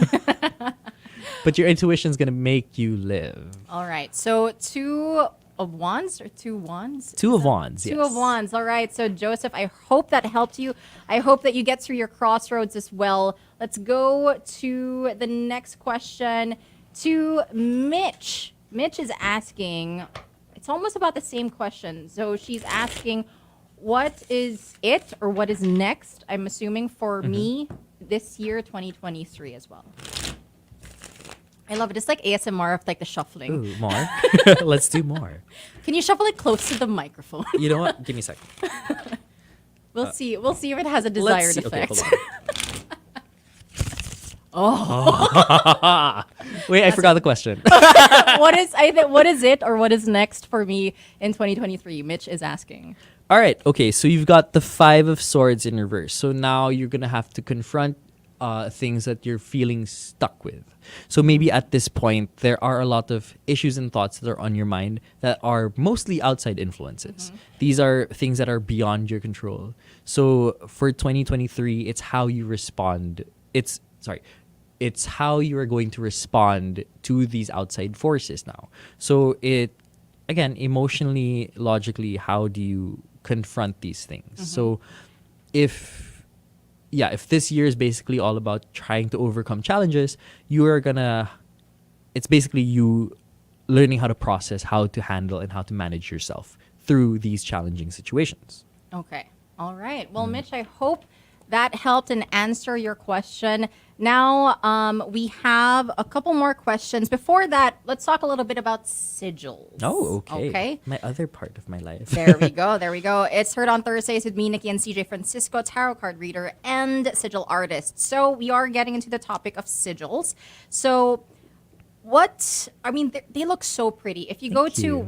S4: But your intuition's going to make you live.
S3: All right. So 2 of wands or 2 wands?
S4: Two of wands,
S3: Two
S4: yes.
S3: of wands. All right. So Joseph, I hope that helped you. I hope that you get through your crossroads as well. Let's go to the next question to Mitch. Mitch is asking, it's almost about the same question. So she's asking, what is it or what is next? I'm assuming for me this year, 2023 as well. I love it. It's like ASMR of like the shuffling.
S4: Ooh, more? Let's do more.
S3: Can you shuffle it close to the microphone?
S4: You know what? Give me a second.
S3: We'll see. We'll see if it has a desired
S4: Let's see.
S3: effect.
S4: Okay, hold on. Wait, I forgot the question.
S3: What is it or what is next for me in 2023? Mitch is asking.
S4: All right. Okay. So you've got the 5 of Swords in reverse. So now you're going to have to confront things that you're feeling stuck with. So maybe at this point, there are a lot of issues and thoughts that are on your mind that are mostly outside influences. These are things that are beyond your control. So for 2023, it's how you respond. It's how you are going to respond to these outside forces now. So again, emotionally, logically, how do you confront these things? So if this year is basically all about trying to overcome challenges, it's basically you learning how to process, how to handle, and how to manage yourself through these challenging situations.
S3: Okay. All right. Well, Mitch, I hope that helped and answer your question. Now, we have a couple more questions. Before that, let's talk a little bit about sigils.
S4: Oh, okay.
S3: Okay.
S4: My other part of my life.
S3: There we go. There we go. It's heard on Thursdays with me, Nikki, and CJ Francisco, tarot card reader and sigil artist. So we are getting into the topic of sigils. So they look so pretty. If you go
S4: Thank you.
S3: to,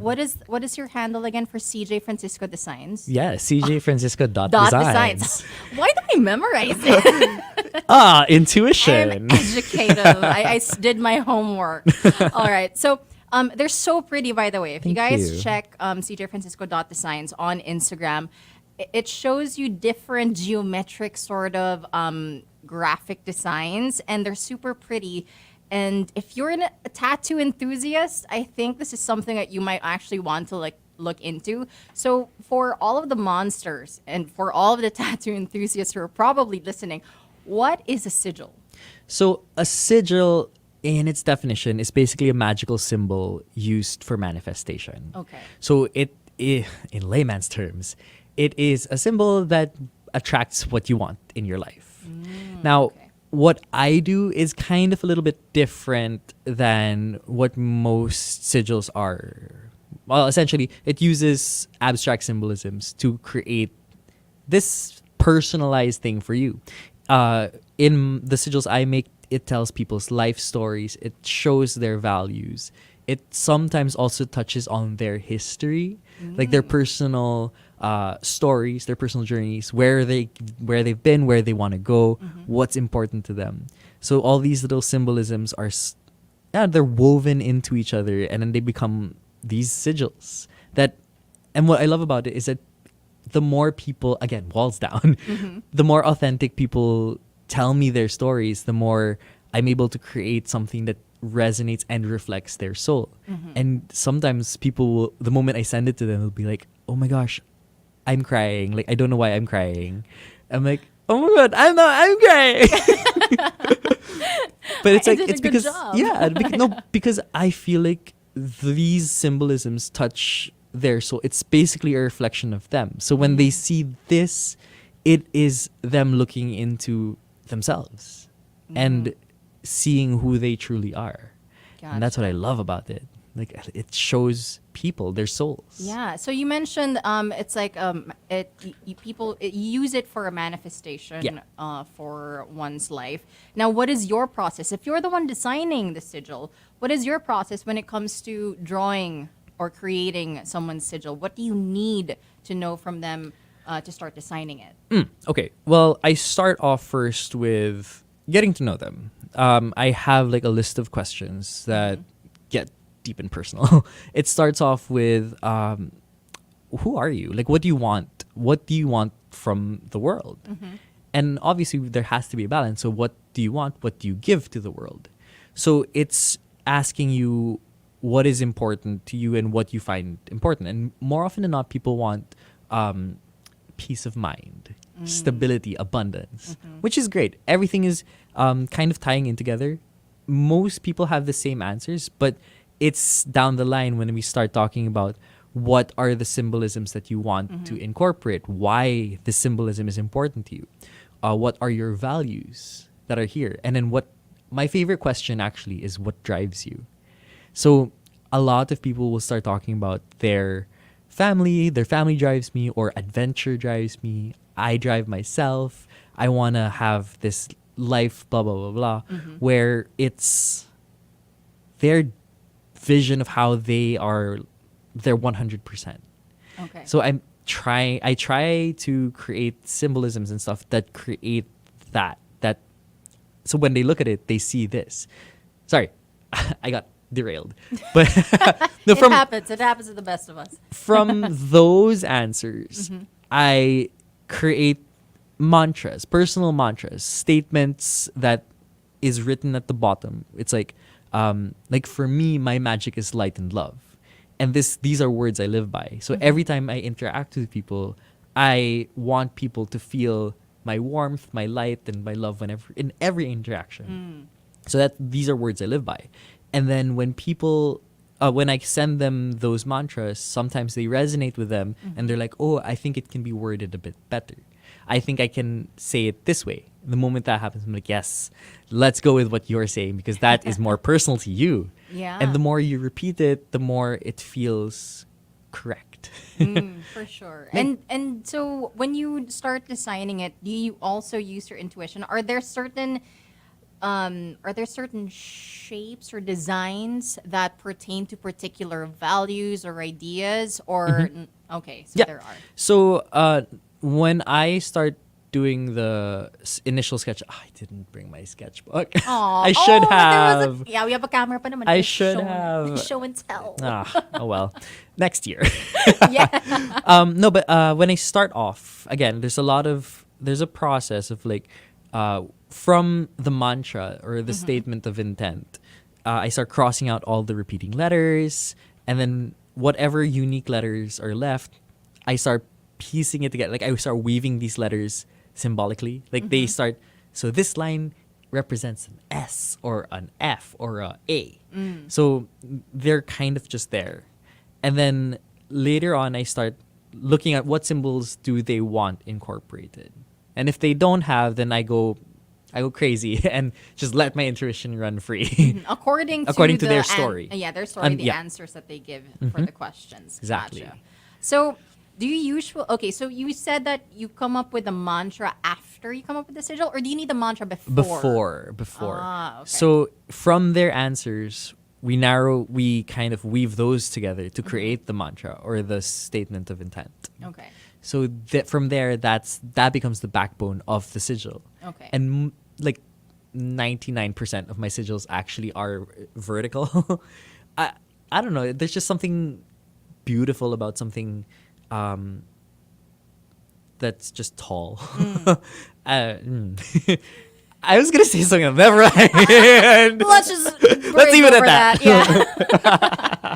S3: what is your handle again for CJ Francisco Designs?
S4: Yeah, CJ Francisco
S3: Dot
S4: designs.
S3: Designs. Why do I memorize it?
S4: Intuition.
S3: I'm educated. I did my homework. All right. So they're so pretty, by the way. If you
S4: Thank
S3: guys
S4: you.
S3: check cjfrancisco.designs on Instagram, it shows you different geometric sort of graphic designs, and they're super pretty. And if you're a tattoo enthusiast, I think this is something that you might actually want to look into. So for all of the monsters and for all of the tattoo enthusiasts who are probably listening, what is a sigil?
S4: So a sigil, in its definition, is basically a magical symbol used for manifestation.
S3: Okay.
S4: So in layman's terms, it is a symbol that attracts what you want in your life. Now,
S3: okay.
S4: what I do is kind of a little bit different than what most sigils are. Well, essentially, it uses abstract symbolisms to create this personalized thing for you. In the sigils I make, it tells people's life stories. It shows their values. It sometimes also touches on their history, like their personal stories, their personal journeys, where they've been, where they want to go, what's important to them. So all these little symbolisms are, they're woven into each other, and then they become these sigils that And what I love about it is that the more people, again, walls down, the more authentic people tell me their stories, the more I'm able to create something that resonates and reflects their soul. And sometimes people will, the moment I send it to them, will be like, oh my gosh, I'm crying. Like, I don't know why I'm crying. I'm like, oh my God, I'm crying. But it's like, it's because, because I feel like these symbolisms touch their soul. It's basically a reflection of them. So when they see this, it is them looking into themselves and seeing who they truly are.
S3: Gotcha.
S4: And that's what I love about it. Like, it shows people their souls.
S3: Yeah. So you mentioned it's like people use it for a manifestation for one's life. Now, what is your process? If you're the one designing the sigil, what is your process when it comes to drawing or creating someone's sigil? What do you need to know from them to start designing it?
S4: Okay. Well, I start off first with getting to know them. I have like a list of questions that get deep and personal. It starts off with who are you? Like, what do you want? What do you want from the world? And obviously there has to be a balance. So what do you want? What do you give to the world? So it's asking you what is important to you and what you find important. And more often than not, people want peace of mind, stability, abundance, which is great. Everything is kind of tying in together. Most people have the same answers, but it's down the line when we start talking about what are the symbolisms that you want to incorporate, why the symbolism is important to you, what are your values that are here, and then what my favorite question actually is what drives you. So a lot of people will start talking about their family drives me, or adventure drives me, I drive myself, I want to have this life, blah, blah, blah, blah, where it's their vision of how they are, they're 100%.
S3: Okay.
S4: So I try to create symbolisms and stuff that create that, so when they look at it, they see this. Sorry, I got derailed. But no,
S3: it happens to the best of us.
S4: From those answers, I create mantras, personal mantras, statements that is written at the bottom. It's like for me, my magic is light and love. And these are words I live by. So every time I interact with people, I want people to feel my warmth, my light, and my love in every interaction. So these are words I live by. And then when people, when I send them those mantras, sometimes they resonate with them and they're like, oh, I think it can be worded a bit better. I think I can say it this way. The moment that happens, I'm like, yes, let's go with what you're saying because that is more personal to you.
S3: Yeah.
S4: And the more you repeat it, the more it feels correct.
S3: For sure. And so when you start designing it, do you also use your intuition? Are there certain shapes or designs that pertain to particular values or ideas, or okay, so there are.
S4: So when I start doing the initial sketch, I didn't bring my sketchbook. I should have.
S3: We have a camera pa naman.
S4: I should have.
S3: Show and tell.
S4: Oh well, next year.
S3: Yeah.
S4: No, but when I start off, again, there's a process of like, from the mantra or the statement of intent, I start crossing out all the repeating letters, and then whatever unique letters are left, I start piecing it together. Like I start weaving these letters symbolically. Like they start, so this line represents an S or an F or a A. So they're kind of just there. And then later on, I start looking at what symbols do they want incorporated. And if they don't have, then I go crazy and just let my intuition run free.
S3: According to
S4: their story.
S3: Their story, the answers that they give for the questions.
S4: Exactly.
S3: Gotcha. So do you usually, so you said that you come up with a mantra after you come up with the sigil, or do you need the mantra before?
S4: Before.
S3: Ah, okay.
S4: So from their answers, we kind of weave those together to create the mantra or the statement of intent.
S3: Okay.
S4: So from there, that becomes the backbone of the sigil.
S3: Okay.
S4: And like 99% of my sigils actually are vertical. I don't know. There's just something beautiful about something that's just tall. I was gonna say something. Never mind.
S3: Let's just
S4: Let's leave it at that.
S3: Yeah.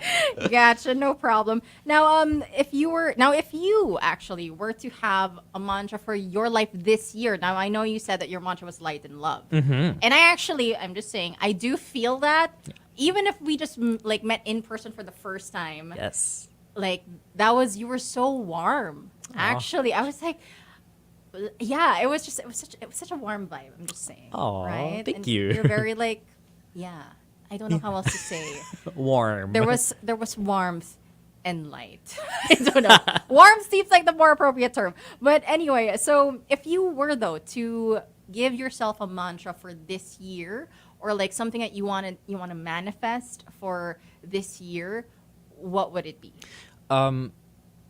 S3: Gotcha. No problem. Now, if you actually were to have a mantra for your life this year, now I know you said that your mantra was light and love, and I'm just saying, I do feel that, even if we just like met in person for the first time.
S4: Yes.
S3: Like you were so warm. Actually, I was like. Yeah, it was such a warm vibe. I'm just saying.
S4: Aw,
S3: right?
S4: thank
S3: And
S4: you.
S3: You're very like, yeah. I don't know how else to say.
S4: Warm.
S3: There was warmth and light. I don't know. Warmth seems like the more appropriate term. But anyway, so if you were though to give yourself a mantra for this year, or like something that you want to manifest for this year, what would it be?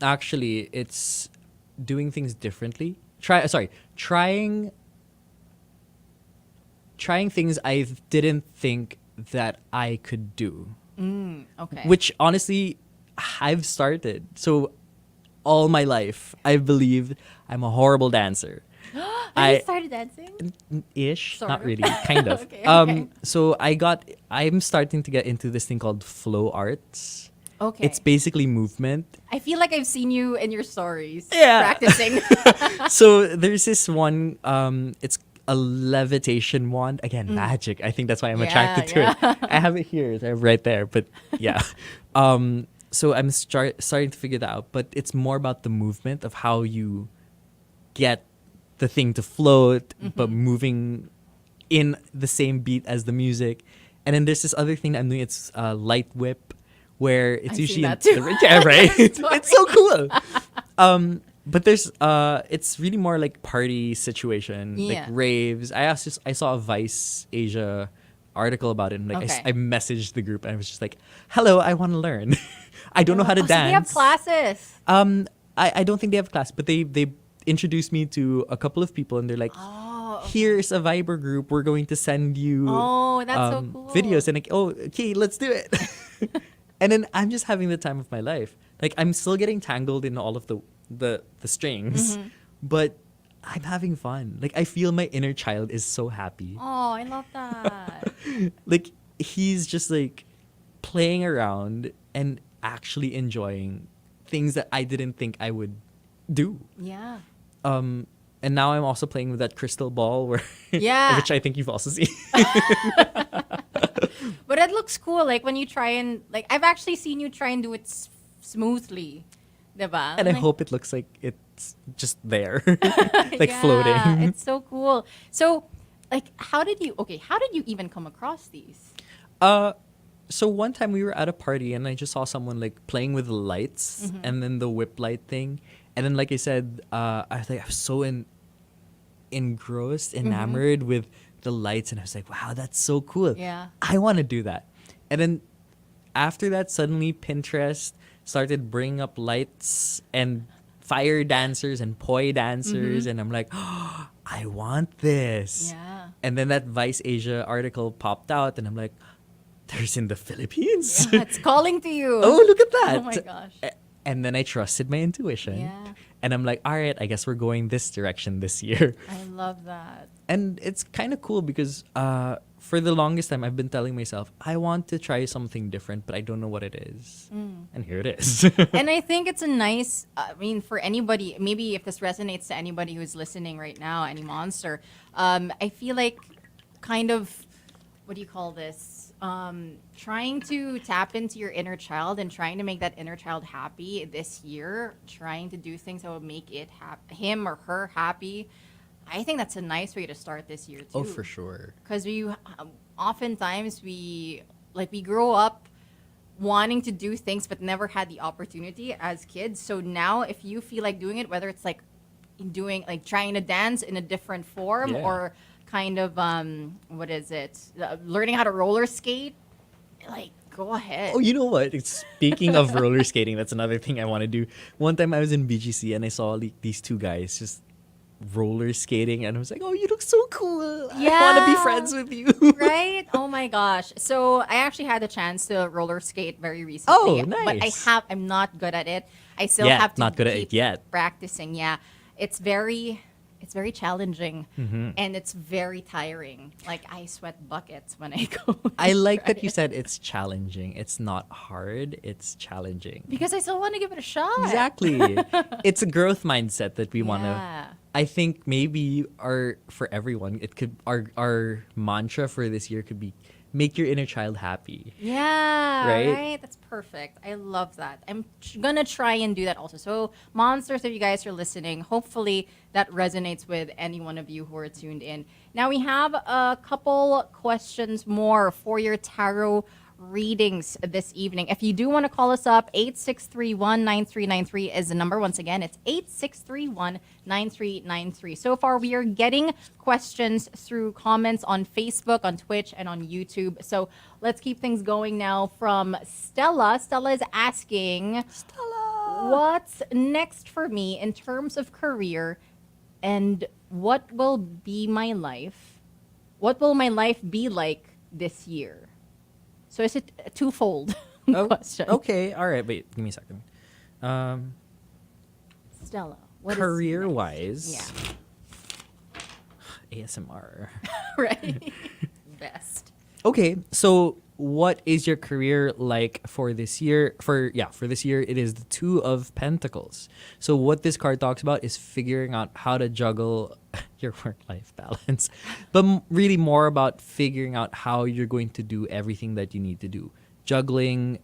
S4: Actually, it's doing things differently. Trying things I didn't think that I could do.
S3: Okay.
S4: Which honestly, I've started. So all my life, I believed I'm a horrible dancer.
S3: Have you started dancing?
S4: Ish,
S3: Sort
S4: not
S3: of.
S4: really, kind of.
S3: Okay.
S4: So I'm starting to get into this thing called flow arts.
S3: Okay.
S4: It's basically movement.
S3: I feel like I've seen you in your stories
S4: Yeah.
S3: practicing.
S4: So there's this one, it's a levitation wand. Again, magic. I think that's why I'm attracted to it. I have it here. I have it right there. But yeah. So I'm starting to figure that out. But it's more about the movement of how you get the thing to float, but moving in the same beat as the music. And then there's this other thing that I'm doing. It's light whip, where it's
S3: I've
S4: usually
S3: seen that too.
S4: yeah, right.
S3: Sorry.
S4: It's so cool. But there's it's really more like party situation, like
S3: Yeah.
S4: raves. I saw a Vice Asia article about it, and like
S3: Okay.
S4: I messaged the group, and I was just like, "Hello, I want to learn. I don't know how to
S3: So they have
S4: dance."
S3: classes.
S4: I don't think they have class, but they introduced me to a couple of people, and they're like, "Here's a Viber group. We're going to send you
S3: Oh, that's so cool.
S4: videos," and like, "Oh, okay, let's do it." And then I'm just having the time of my life. Like I'm still getting tangled in all of the strings, but I'm having fun. Like I feel my inner child is so happy.
S3: Oh, I love that.
S4: Like he's just like playing around and actually enjoying things that I didn't think I would do.
S3: Yeah.
S4: And now I'm also playing with that crystal ball where
S3: Yeah.
S4: which I think you've also seen.
S3: But it looks cool. Like when you try and like, I've actually seen you try and do it smoothly, diba?
S4: And I
S3: Like,
S4: hope it looks like it's just there. Like
S3: yeah,
S4: floating.
S3: It's so cool. So, like, how did you even come across these?
S4: So one time we were at a party and I just saw someone like playing with the lights and then the whip light thing. And then like I said, I was so engrossed, enamored with the lights, and I was like, wow, that's so cool.
S3: Yeah.
S4: I want to do that. And then after that, suddenly Pinterest started bringing up lights and fire dancers and poi dancers, and I'm like, oh, I want this.
S3: Yeah.
S4: And then that Vice Asia article popped out, and I'm like, there's in the Philippines.
S3: Yeah, it's calling to you.
S4: Oh, look at that.
S3: Oh my gosh.
S4: And then I trusted my intuition.
S3: Yeah.
S4: And I'm like, all right, I guess we're going this direction this year.
S3: I love that.
S4: And it's kind of cool because for the longest time, I've been telling myself, I want to try something different, but I don't know what it is. And here it is.
S3: And I think it's a nice, for anybody, maybe if this resonates to anybody who's listening right now, any monster, I feel like kind of, what do you call this? Trying to tap into your inner child and trying to make that inner child happy this year, trying to do things that will make him or her happy. I think that's a nice way to start this year too.
S4: Oh, for sure.
S3: Because oftentimes we grow up wanting to do things but never had the opportunity as kids. So now if you feel like doing it, whether it's like trying to dance in a different form
S4: Yeah.
S3: or kind of learning how to roller skate, like go ahead.
S4: Oh, you know what? Speaking of roller skating, that's another thing I want to do. One time I was in BGC and I saw these two guys just roller skating, and I was like, "Oh, you look so cool! I
S3: Yeah.
S4: want to be friends with you."
S3: Right? Oh my gosh. So I actually had the chance to roller skate very recently.
S4: Oh,
S3: But
S4: nice.
S3: I'm not good at it. I still
S4: Yeah,
S3: have to
S4: not good at it
S3: keep
S4: yet.
S3: practicing. Yeah. It's very challenging
S4: Mm-hmm.
S3: and it's very tiring. Like I sweat buckets when I go.
S4: I like that you said it's challenging. It's not hard. It's challenging.
S3: because I still want to give it a shot.
S4: Exactly. It's a growth mindset that we want to.
S3: Yeah.
S4: I think maybe for everyone, it could our mantra for this year could be make your inner child happy.
S3: Yeah,
S4: Right?
S3: right? That's perfect. I love that. I'm gonna try and do that also. So, monsters, if you guys are listening, hopefully that resonates with any one of you who are tuned in. Now, we have a couple questions more for your tarot readings this evening. If you do want to call us up, 8631-9393 is the number. Once again, it's 8631-9393. So far, we are getting questions through comments on Facebook, on Twitch, and on YouTube. So let's keep things going now from Stella. Stella is asking, what's next for me in terms of career and what will be my life? What will my life be like this year? So is it a twofold question?
S4: Okay. All right. Wait. Give me a second.
S3: Stella, what is
S4: Career
S3: next?
S4: wise. Yeah. ASMR.
S3: Right? Best.
S4: Okay, so what is your career like for this year? For this year, it is the Two of Pentacles. So what this card talks about is figuring out how to juggle your work-life balance, but really more about figuring out how you're going to do everything that you need to do, juggling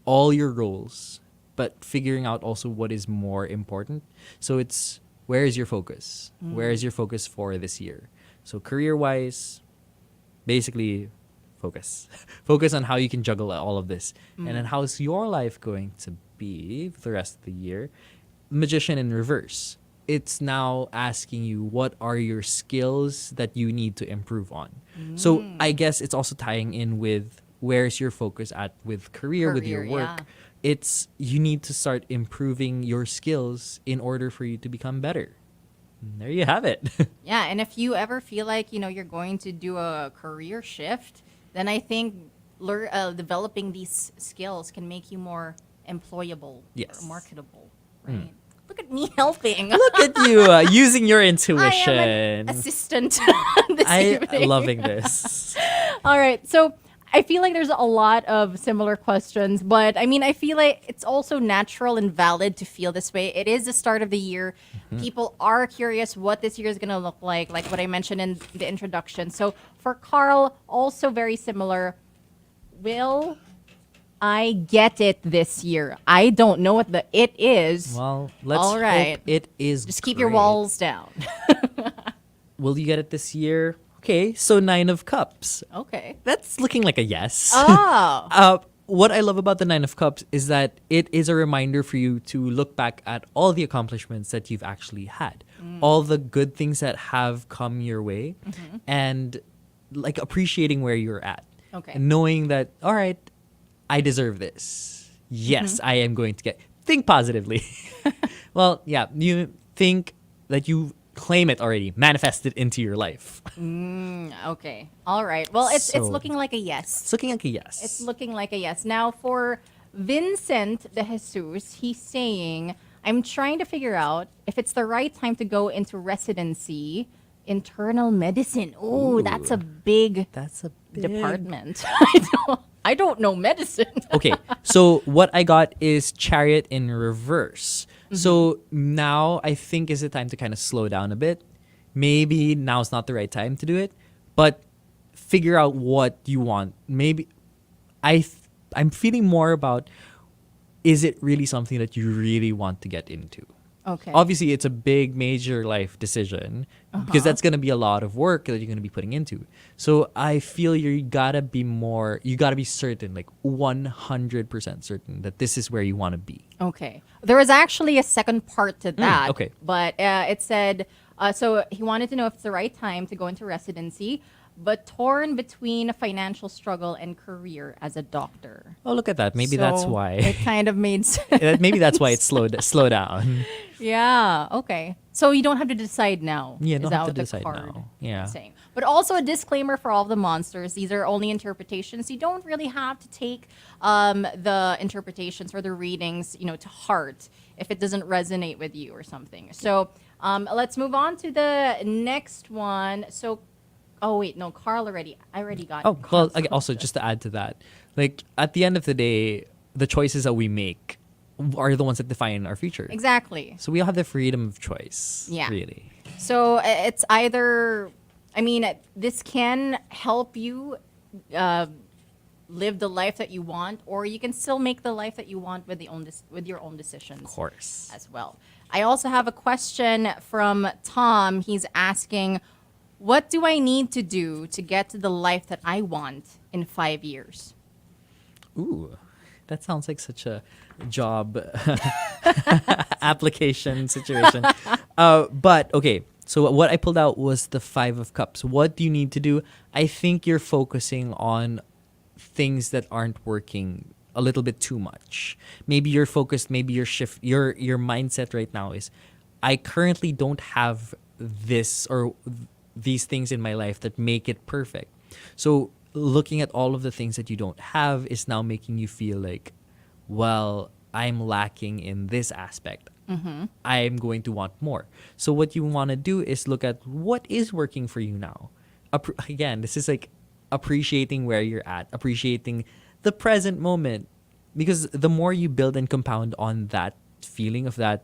S4: all your roles, but figuring out also what is more important. So it's where is your focus? Where is your focus for this year? So career-wise, basically focus. Focus on how you can juggle all of this. And then how's your life going to be for the rest of the year? Magician in reverse. It's now asking you what are your skills that you need to improve on. So I guess it's also tying in with where's your focus at with career with your
S3: Career,
S4: work.
S3: yeah.
S4: It's you need to start improving your skills in order for you to become better. And there you have it.
S3: Yeah, and if you ever feel like, you're going to do a career shift, then I think developing these skills can make you more employable
S4: Yes.
S3: or marketable, right? Look at me helping.
S4: Look at you using your
S3: I
S4: intuition.
S3: am an assistant this
S4: I'm
S3: evening.
S4: loving this.
S3: All right. So I feel like there's a lot of similar questions, but I mean, I feel like it's also natural and valid to feel this way. It is the start of the year. People are curious what this year is going to look like what I mentioned in the introduction. So for Carl, also very similar. Will I get it this year? I don't know what the it is.
S4: Well, let's
S3: All right.
S4: hope it is.
S3: Just keep your
S4: great.
S3: walls down.
S4: Will you get it this year? Okay, so 9 of Cups.
S3: Okay.
S4: That's looking like a yes.
S3: Oh.
S4: What I love about the 9 of Cups is that it is a reminder for you to look back at all the accomplishments that you've actually had, all the good things that have come your way, and like appreciating where you're at.
S3: Okay.
S4: And knowing that, all right, I deserve this. Yes, I am going to get. Think positively. Well, yeah, you think that you claim it already, manifest it into your life.
S3: Okay. All right. Well, it's
S4: So-
S3: looking like a yes.
S4: It's looking like a yes.
S3: It's looking like a yes. Now, for Vincent de Jesus, he's saying, I'm trying to figure out if it's the right time to go into residency, internal medicine. Oh, that's a big
S4: That's a big
S3: department. I don't know medicine.
S4: Okay, so what I got is Chariot in reverse. So now I think is the time to kind of slow down a bit. Maybe now's not the right time to do it, but figure out what you want. Maybe I'm feeling more about, is it really something that you really want to get into?
S3: Okay.
S4: Obviously, it's a big, major life decision because that's going to be a lot of work that you're going to be putting into. So I feel you gotta be certain, like 100% certain that this is where you want to be.
S3: Okay. There was actually a second part to that.
S4: okay.
S3: But it said, so he wanted to know if it's the right time to go into residency. but torn between a financial struggle and career as a doctor.
S4: Oh, look at that. Maybe that's
S3: So
S4: why.
S3: It kind of made sense.
S4: Maybe that's why it's slow down.
S3: Yeah, okay. So you don't have to decide now.
S4: Yeah,
S3: Is
S4: don't
S3: that
S4: have to
S3: what the
S4: decide
S3: card
S4: now. Yeah.
S3: is saying? But also a disclaimer for all the monsters. These are only interpretations. You don't really have to take the interpretations or the readings, to heart if it doesn't resonate with you or something. So let's move on to the next one. So, oh wait, no, Carl already. I already got.
S4: Oh, well,
S3: Carl's
S4: also
S3: question.
S4: just to add to that, like at the end of the day, the choices that we make are the ones that define our future.
S3: Exactly.
S4: So we all have the freedom of choice.
S3: Yeah.
S4: Really.
S3: So it's either, this can help you live the life that you want, or you can still make the life that you want with your own decisions.
S4: Of course.
S3: As well. I also have a question from Tom. He's asking, what do I need to do to get to the life that I want in 5 years?
S4: Ooh, that sounds like such a job application situation. But okay, so what I pulled out was the 5 of Cups. What do you need to do? I think you're focusing on things that aren't working a little bit too much. Maybe you're focused, maybe your mindset right now is, I currently don't have this or these things in my life that make it perfect. So looking at all of the things that you don't have is now making you feel like, well, I'm lacking in this aspect. I'm going to want more. So what you want to do is look at what is working for you now. Again, this is like appreciating where you're at, appreciating the present moment, because the more you build and compound on that feeling of that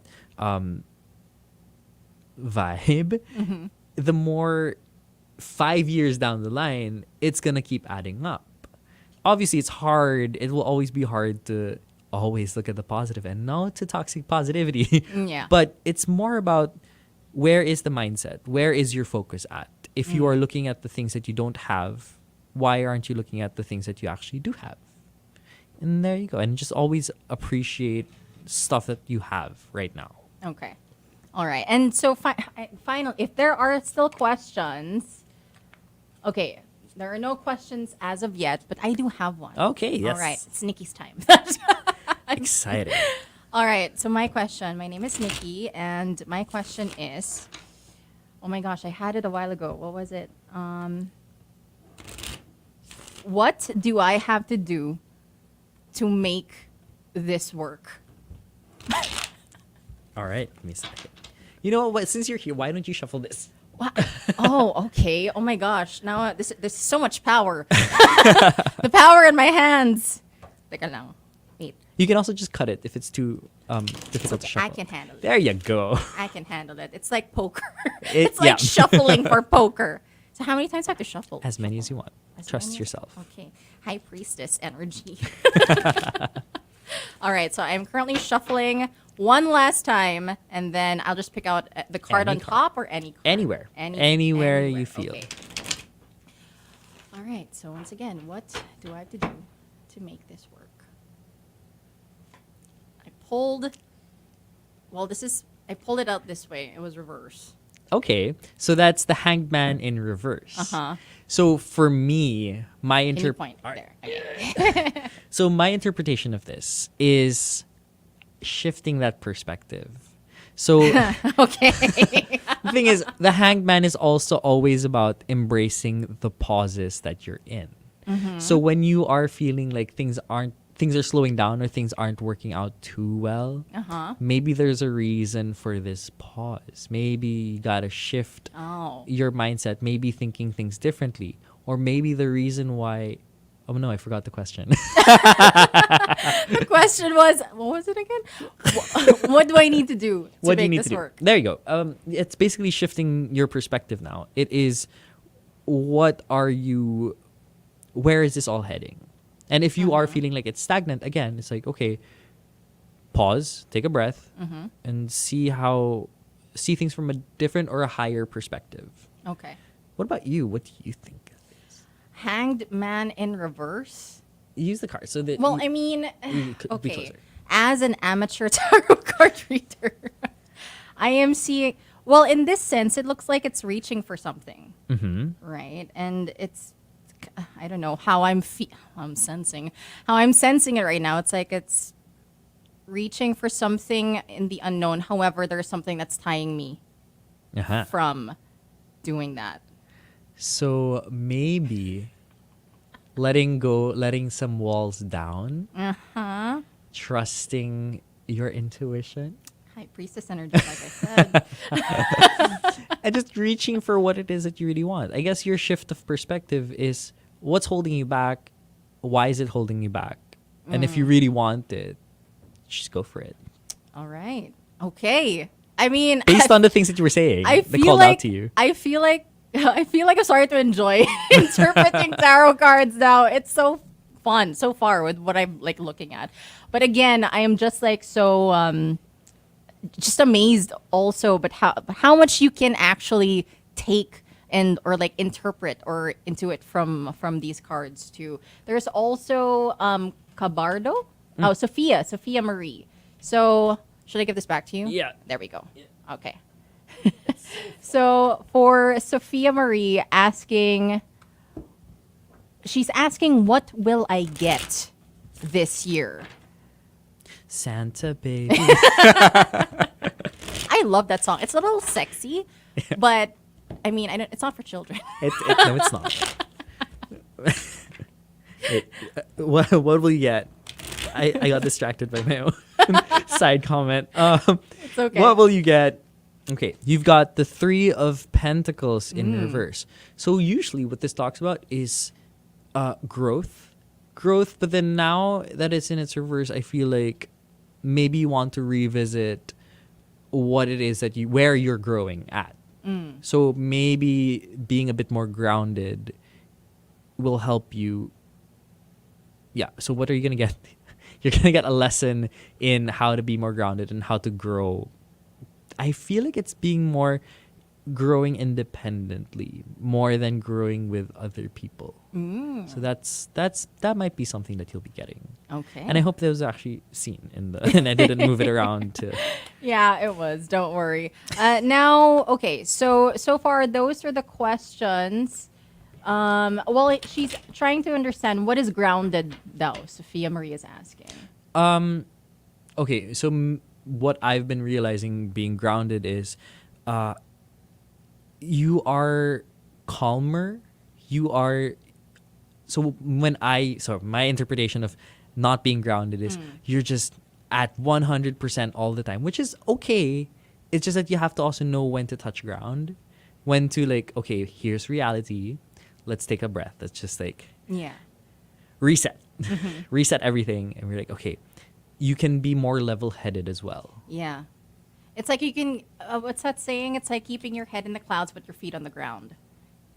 S4: vibe, the more 5 years down the line, it's going to keep adding up. Obviously, it's hard. It will always be hard to always look at the positive and no to toxic positivity.
S3: Yeah.
S4: But it's more about, where is the mindset? Where is your focus at? If you are looking at the things that you don't have, why aren't you looking at the things that you actually do have? And there you go. And just always appreciate stuff that you have right now.
S3: Okay. All right. And so final, if there are still questions, okay, there are no questions as of yet, but I do have one.
S4: Okay, yes.
S3: All right. It's Nikki's time.
S4: Excited.
S3: All right. So my name is Nikki, and my question is, oh my gosh, I had it a while ago. What was it? What do I have to do to make this work?
S4: All right. Give me a second. You know what? Since you're here, why don't you shuffle this?
S3: Oh, okay. Oh my gosh. Now there's so much power. The power in my hands. Teka lang. Wait.
S4: You can also just cut it if it's too difficult to shuffle.
S3: I can handle it.
S4: There you go.
S3: I can handle it. It's like poker.
S4: It's
S3: it's like
S4: yeah.
S3: shuffling for poker. So how many times do I have to shuffle?
S4: As many as you want.
S3: As
S4: Trust
S3: many?
S4: yourself.
S3: Okay. High priestess energy. All right. So I'm currently shuffling one last time, and then I'll just pick out the card
S4: Any
S3: on
S4: card.
S3: top or any card.
S4: Anywhere.
S3: Anywhere
S4: Anywhere you feel.
S3: Okay. All right. So once again, what do I have to do to make this work? I pulled it out this way. It was reverse.
S4: Okay, so that's the Hanged Man in reverse.
S3: Uh-huh.
S4: So for me, my
S3: Can you point there? Okay.
S4: so my interpretation of this is shifting that perspective. So
S3: Okay.
S4: the thing is, the Hanged Man is also always about embracing the pauses that you're in. So when you are feeling like things are slowing down or things aren't working out too well, maybe there's a reason for this pause. Maybe you gotta shift your mindset, maybe thinking things differently. Or maybe the reason why... Oh no, I forgot the question.
S3: The question was, what was it again? What do I need to do to make this work?
S4: There you go. It's basically shifting your perspective now. It is, where is this all heading? And if you are feeling like it's stagnant, again, it's like, okay, pause, take a breath, and see things from a different or a higher perspective.
S3: Okay.
S4: What about you? What do you think of this?
S3: Hanged Man in reverse?
S4: Use the card so that
S3: Well,
S4: you,
S3: I mean,
S4: you could be
S3: okay.
S4: closer.
S3: As an amateur tarot card reader, I am seeing... Well, in this sense, it looks like it's reaching for something,
S4: Mm-hmm.
S3: right? And I don't know how I'm sensing it right now. It's like it's reaching for something in the unknown. However, there's something that's tying me
S4: Uh-huh.
S3: from doing that.
S4: So maybe letting some walls down, trusting your intuition,
S3: High priestess energy, like I said.
S4: and just reaching for what it is that you really want. I guess your shift of perspective is what's holding you back, why is it holding you back? And if you really want it, just go for it.
S3: All right. Okay. I mean,
S4: Based on the things that you were saying,
S3: I
S4: that
S3: feel
S4: called
S3: like
S4: out to you.
S3: I feel like I'm starting to enjoy interpreting tarot cards now. It's so fun so far with what I'm like looking at. But again, I am just like so just amazed also, but how much you can actually take and or like interpret or intuit from these cards too. There's also Cabardo. Oh, Sophia Marie. So should I give this back to you?
S4: Yeah.
S3: There we go. Okay. So for Sophia Marie she's asking, what will I get this year?
S4: Santa baby.
S3: I love that song. It's a little sexy, but I mean, it's not for children.
S4: No, it's not. What will you get? I got distracted by my own side comment.
S3: It's okay.
S4: What will you get? Okay, you've got the 3 of Pentacles in reverse. So usually what this talks about is growth. But then now that it's in its reverse, I feel like maybe you want to revisit what it is that where you're growing at. So maybe being a bit more grounded will help you. Yeah, so what are you going to get? You're going to get a lesson in how to be more grounded and how to grow. I feel like it's being more growing independently more than growing with other people. So that might be something that you'll be getting.
S3: Okay.
S4: And I hope that was actually seen and I didn't move it around to.
S3: Yeah, it was. Don't worry. Now, okay. So far, those are the questions. She's trying to understand what is grounded, though. Sophia Marie is asking.
S4: Okay, so what I've been realizing being grounded is, you are calmer. You are. So my interpretation of not being grounded is you're just at 100% all the time, which is okay. It's just that you have to also know when to touch ground, when to like, okay, here's reality. Let's take a breath. Let's just like reset, reset everything. And we're like, okay, you can be more level-headed as well.
S3: Yeah. It's like you can, what's that saying? It's like keeping your head in the clouds but your feet on the ground.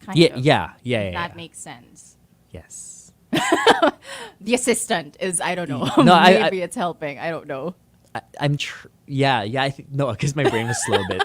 S3: Kind of.
S4: Yeah.
S3: That makes sense.
S4: Yes.
S3: The assistant is, I don't know.
S4: No,
S3: Maybe it's helping. I don't know.
S4: I think, no, because my brain was slow a bit.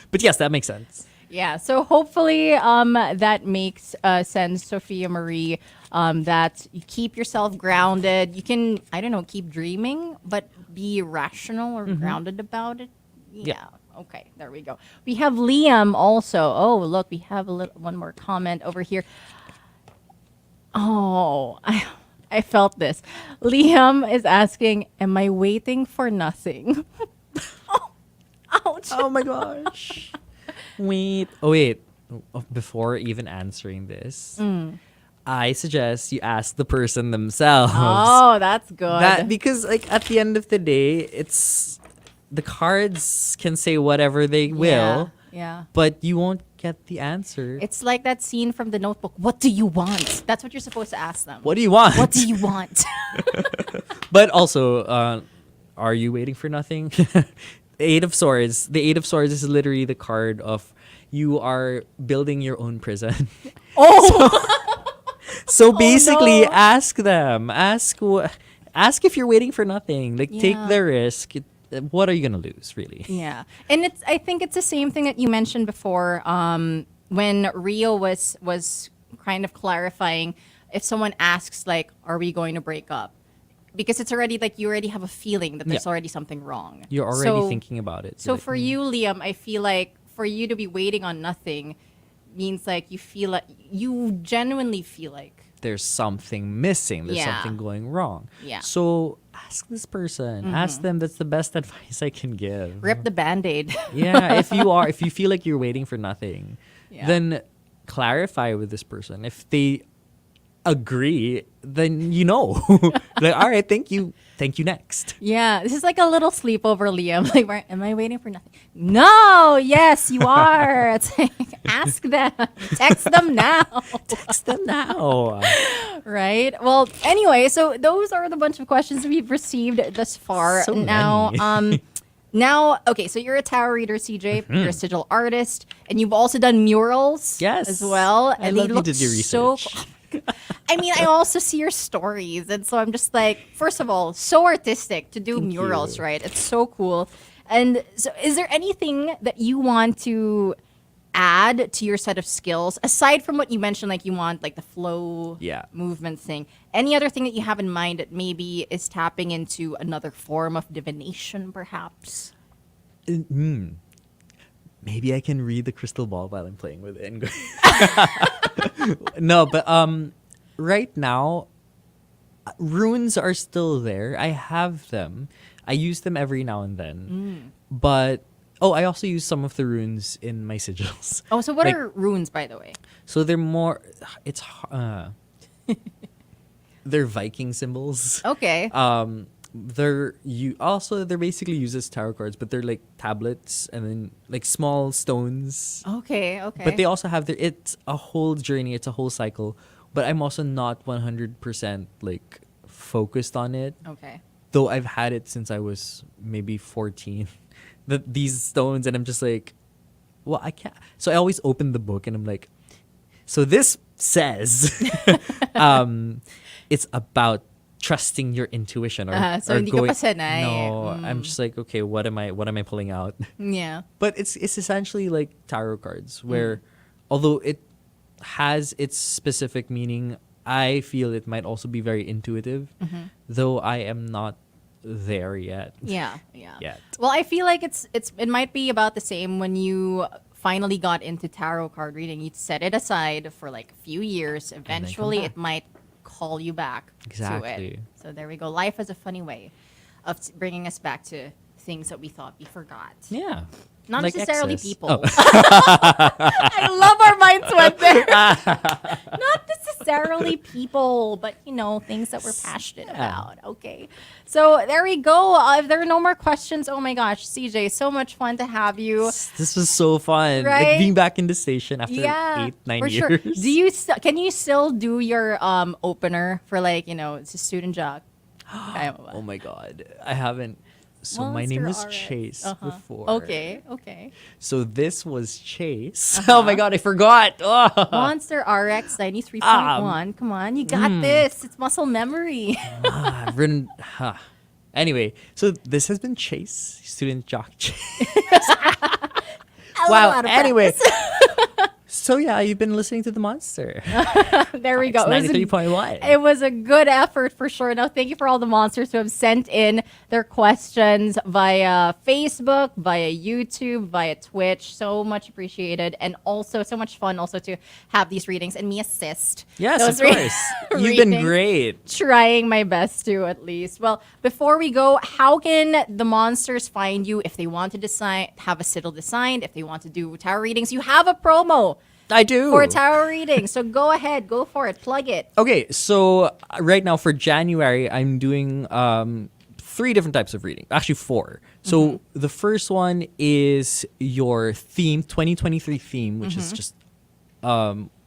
S4: But yes, that makes sense.
S3: Yeah, so hopefully that makes sense, Sophia Marie, that you keep yourself grounded. You can, I don't know, keep dreaming, but be rational or grounded about it. Yeah. Okay, there we go. We have Liam also. Oh, look, we have one more comment over here. Oh, I felt this. Liam is asking, am I waiting for nothing? Oh, ouch.
S4: Oh my gosh. Wait. Before even answering this, I suggest you ask the person themselves.
S3: Oh, that's good.
S4: Because like at the end of the day, it's the cards can say whatever they will.
S3: Yeah.
S4: But you won't get the answer.
S3: It's like that scene from The Notebook. What do you want? That's what you're supposed to ask them.
S4: What do you want?
S3: What do you want?
S4: But also, are you waiting for nothing? The Eight of Swords. The Eight of Swords is literally the card of you are building your own prison.
S3: Oh!
S4: So basically,
S3: no.
S4: ask them. Ask if you're waiting for nothing. Like, take
S3: Yeah.
S4: the risk. What are you gonna lose, really?
S3: Yeah. And I think it's the same thing that you mentioned before when Rio was kind of clarifying if someone asks, like, are we going to break up? Because it's already like you already have a feeling that there's already something wrong.
S4: You're already thinking about it.
S3: So
S4: Like,
S3: for you, Liam, I feel like for you to be waiting on nothing means like you genuinely feel like
S4: there's something missing. There's
S3: Yeah.
S4: something going wrong.
S3: Yeah.
S4: So ask this person. Ask them. That's the best advice I can give.
S3: rip the Band-Aid.
S4: Yeah. If you feel like you're waiting for nothing,
S3: Yeah.
S4: then clarify with this person. If they agree, then you know. Like, all right, thank you. Thank you next.
S3: Yeah, this is like a little sleepover, Liam. Like, am I waiting for nothing? No, yes, you are. It's like, ask them, text them now.
S4: Text them now.
S3: Right. Well, anyway, so those are the bunch of questions we've received thus far.
S4: So
S3: now,
S4: many.
S3: now, okay, so you're a tarot reader, CJ. You're a sigil artist, and you've also done murals,
S4: Yes.
S3: as well.
S4: I
S3: And
S4: love
S3: they
S4: you
S3: look
S4: did your
S3: so.
S4: research.
S3: I mean, I also see your stories, and so I'm just like, first of all, so artistic to do
S4: Thank
S3: murals,
S4: you.
S3: right? It's so cool. And so, is there anything that you want to add to your set of skills aside from what you mentioned, like you want like the flow,
S4: Yeah.
S3: movement thing? Any other thing that you have in mind that maybe is tapping into another form of divination, perhaps?
S4: Maybe I can read the crystal ball while I'm playing with it. No, but right now, runes are still there. I have them. I use them every now and then. But I also use some of the runes in my sigils.
S3: Oh, so what
S4: Like-
S3: are runes, by the way?
S4: So they're more. They're Viking symbols.
S3: Okay.
S4: They're basically used as tarot cards, but they're like tablets and then like small stones.
S3: Okay.
S4: But they also have it's a whole journey, it's a whole cycle. But I'm also not 100% like focused on it.
S3: Okay.
S4: Though I've had it since I was maybe 14. These stones, and I'm just like, well, I can't. So I always open the book and I'm like, so this says it's about trusting your intuition
S3: So
S4: or
S3: hindi ka
S4: going.
S3: pa sanay.
S4: No, I'm just like, okay, what am I pulling out?
S3: Yeah.
S4: But it's essentially like tarot cards where although it has its specific meaning, I feel it might also be very intuitive, though I am not there yet.
S3: Yeah.
S4: Yet.
S3: Well, I feel like it might be about the same when you finally got into tarot card reading. You set it aside for like a few years. Eventually,
S4: back.
S3: it might call you back to
S4: Exactly.
S3: it. So there we go. Life has a funny way of bringing us back to things that we thought we forgot.
S4: Yeah.
S3: Not
S4: Like
S3: necessarily
S4: exes.
S3: people.
S4: Oh.
S3: I love our minds went there. Not necessarily people, but things that we're passionate about. Okay. So there we go. If there are no more questions, oh my gosh, CJ, so much fun to have you.
S4: This was so fun.
S3: Right?
S4: Like being back in the station after
S3: Yeah,
S4: 8-9
S3: for
S4: years.
S3: sure. Do you can you still do your opener for it's a student jock? Kaya mo ba?
S4: Oh my god. I haven't. So my name was
S3: Monster RX.
S4: Chase before.
S3: Okay.
S4: So this was Chase. Oh my god, I forgot. Oh.
S3: Monster RX93.1. Come on, you got this. It's muscle memory.
S4: I've written. Anyway, so this has been Chase, student jock Chase. Wow. Anyway. So yeah, you've been listening to the Monster.
S3: There we go.
S4: It's 93.1.
S3: It was a good effort for sure. Now, thank you for all the monsters who have sent in their questions via Facebook, via YouTube, via Twitch. So much appreciated. And also so much fun also to have these readings and me assist.
S4: Yes,
S3: those
S4: of course. You've been
S3: readings.
S4: great.
S3: Trying my best to, at least. Well, before we go, how can the monsters find you if they want to have a sigil designed, if they want to do tarot readings? You have a promo
S4: I do.
S3: for a tarot reading. So go ahead, go for it, plug it.
S4: Okay, so right now for January, I'm doing 3 different types of reading. Actually, 4. So the first one is your theme, 2023 theme, which is just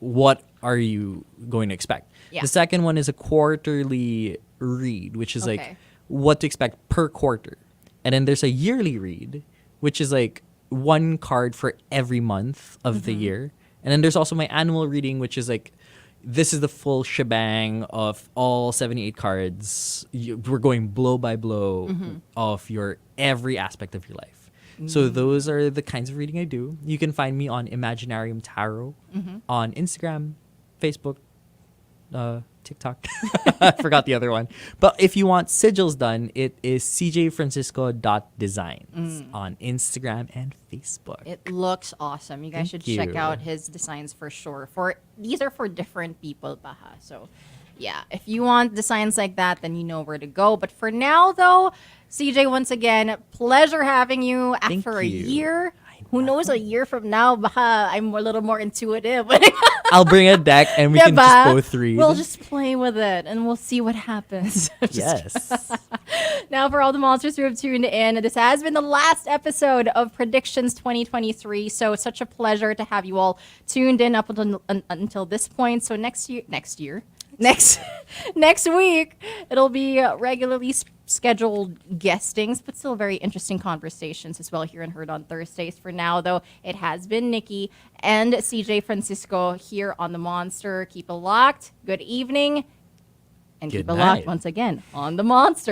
S4: what are you going to expect.
S3: Yeah.
S4: The second one is a quarterly read, which is
S3: Okay.
S4: like what to expect per quarter. And then there's a yearly read, which is like 1 card for every month of the year. And then there's also my annual reading, which is like, this is the full shebang of all 78 cards. We're going blow by blow of your every aspect of your life. So those are the kinds of reading I do. You can find me on Imaginarium Tarot on Instagram, Facebook, TikTok. I forgot the other one. But if you want sigils done, it is cjfrancisco.designs on Instagram and Facebook.
S3: It looks awesome. You guys should check
S4: you.
S3: out his designs for sure. These are for different people, baha. So, yeah, if you want designs like that, then you know where to go. But for now, though, CJ, once again, pleasure having you after a
S4: you.
S3: year. Who knows, a year from now, baha, I'm a little more intuitive.
S4: I'll bring a deck and we can just both read.
S3: We'll just play with it and we'll see what happens.
S4: Yes.
S3: Now, for all the monsters who have tuned in, this has been the last episode of Predictions 2023. So it's such a pleasure to have you all tuned in up until this point. So next week, it'll be regularly scheduled guestings, but still very interesting conversations as well here and heard on Thursdays. For now, though, it has been Nikki and CJ Francisco here on The Monster. Keep it locked. Good evening. And
S4: Good
S3: keep it
S4: night.
S3: locked once again on The Monster.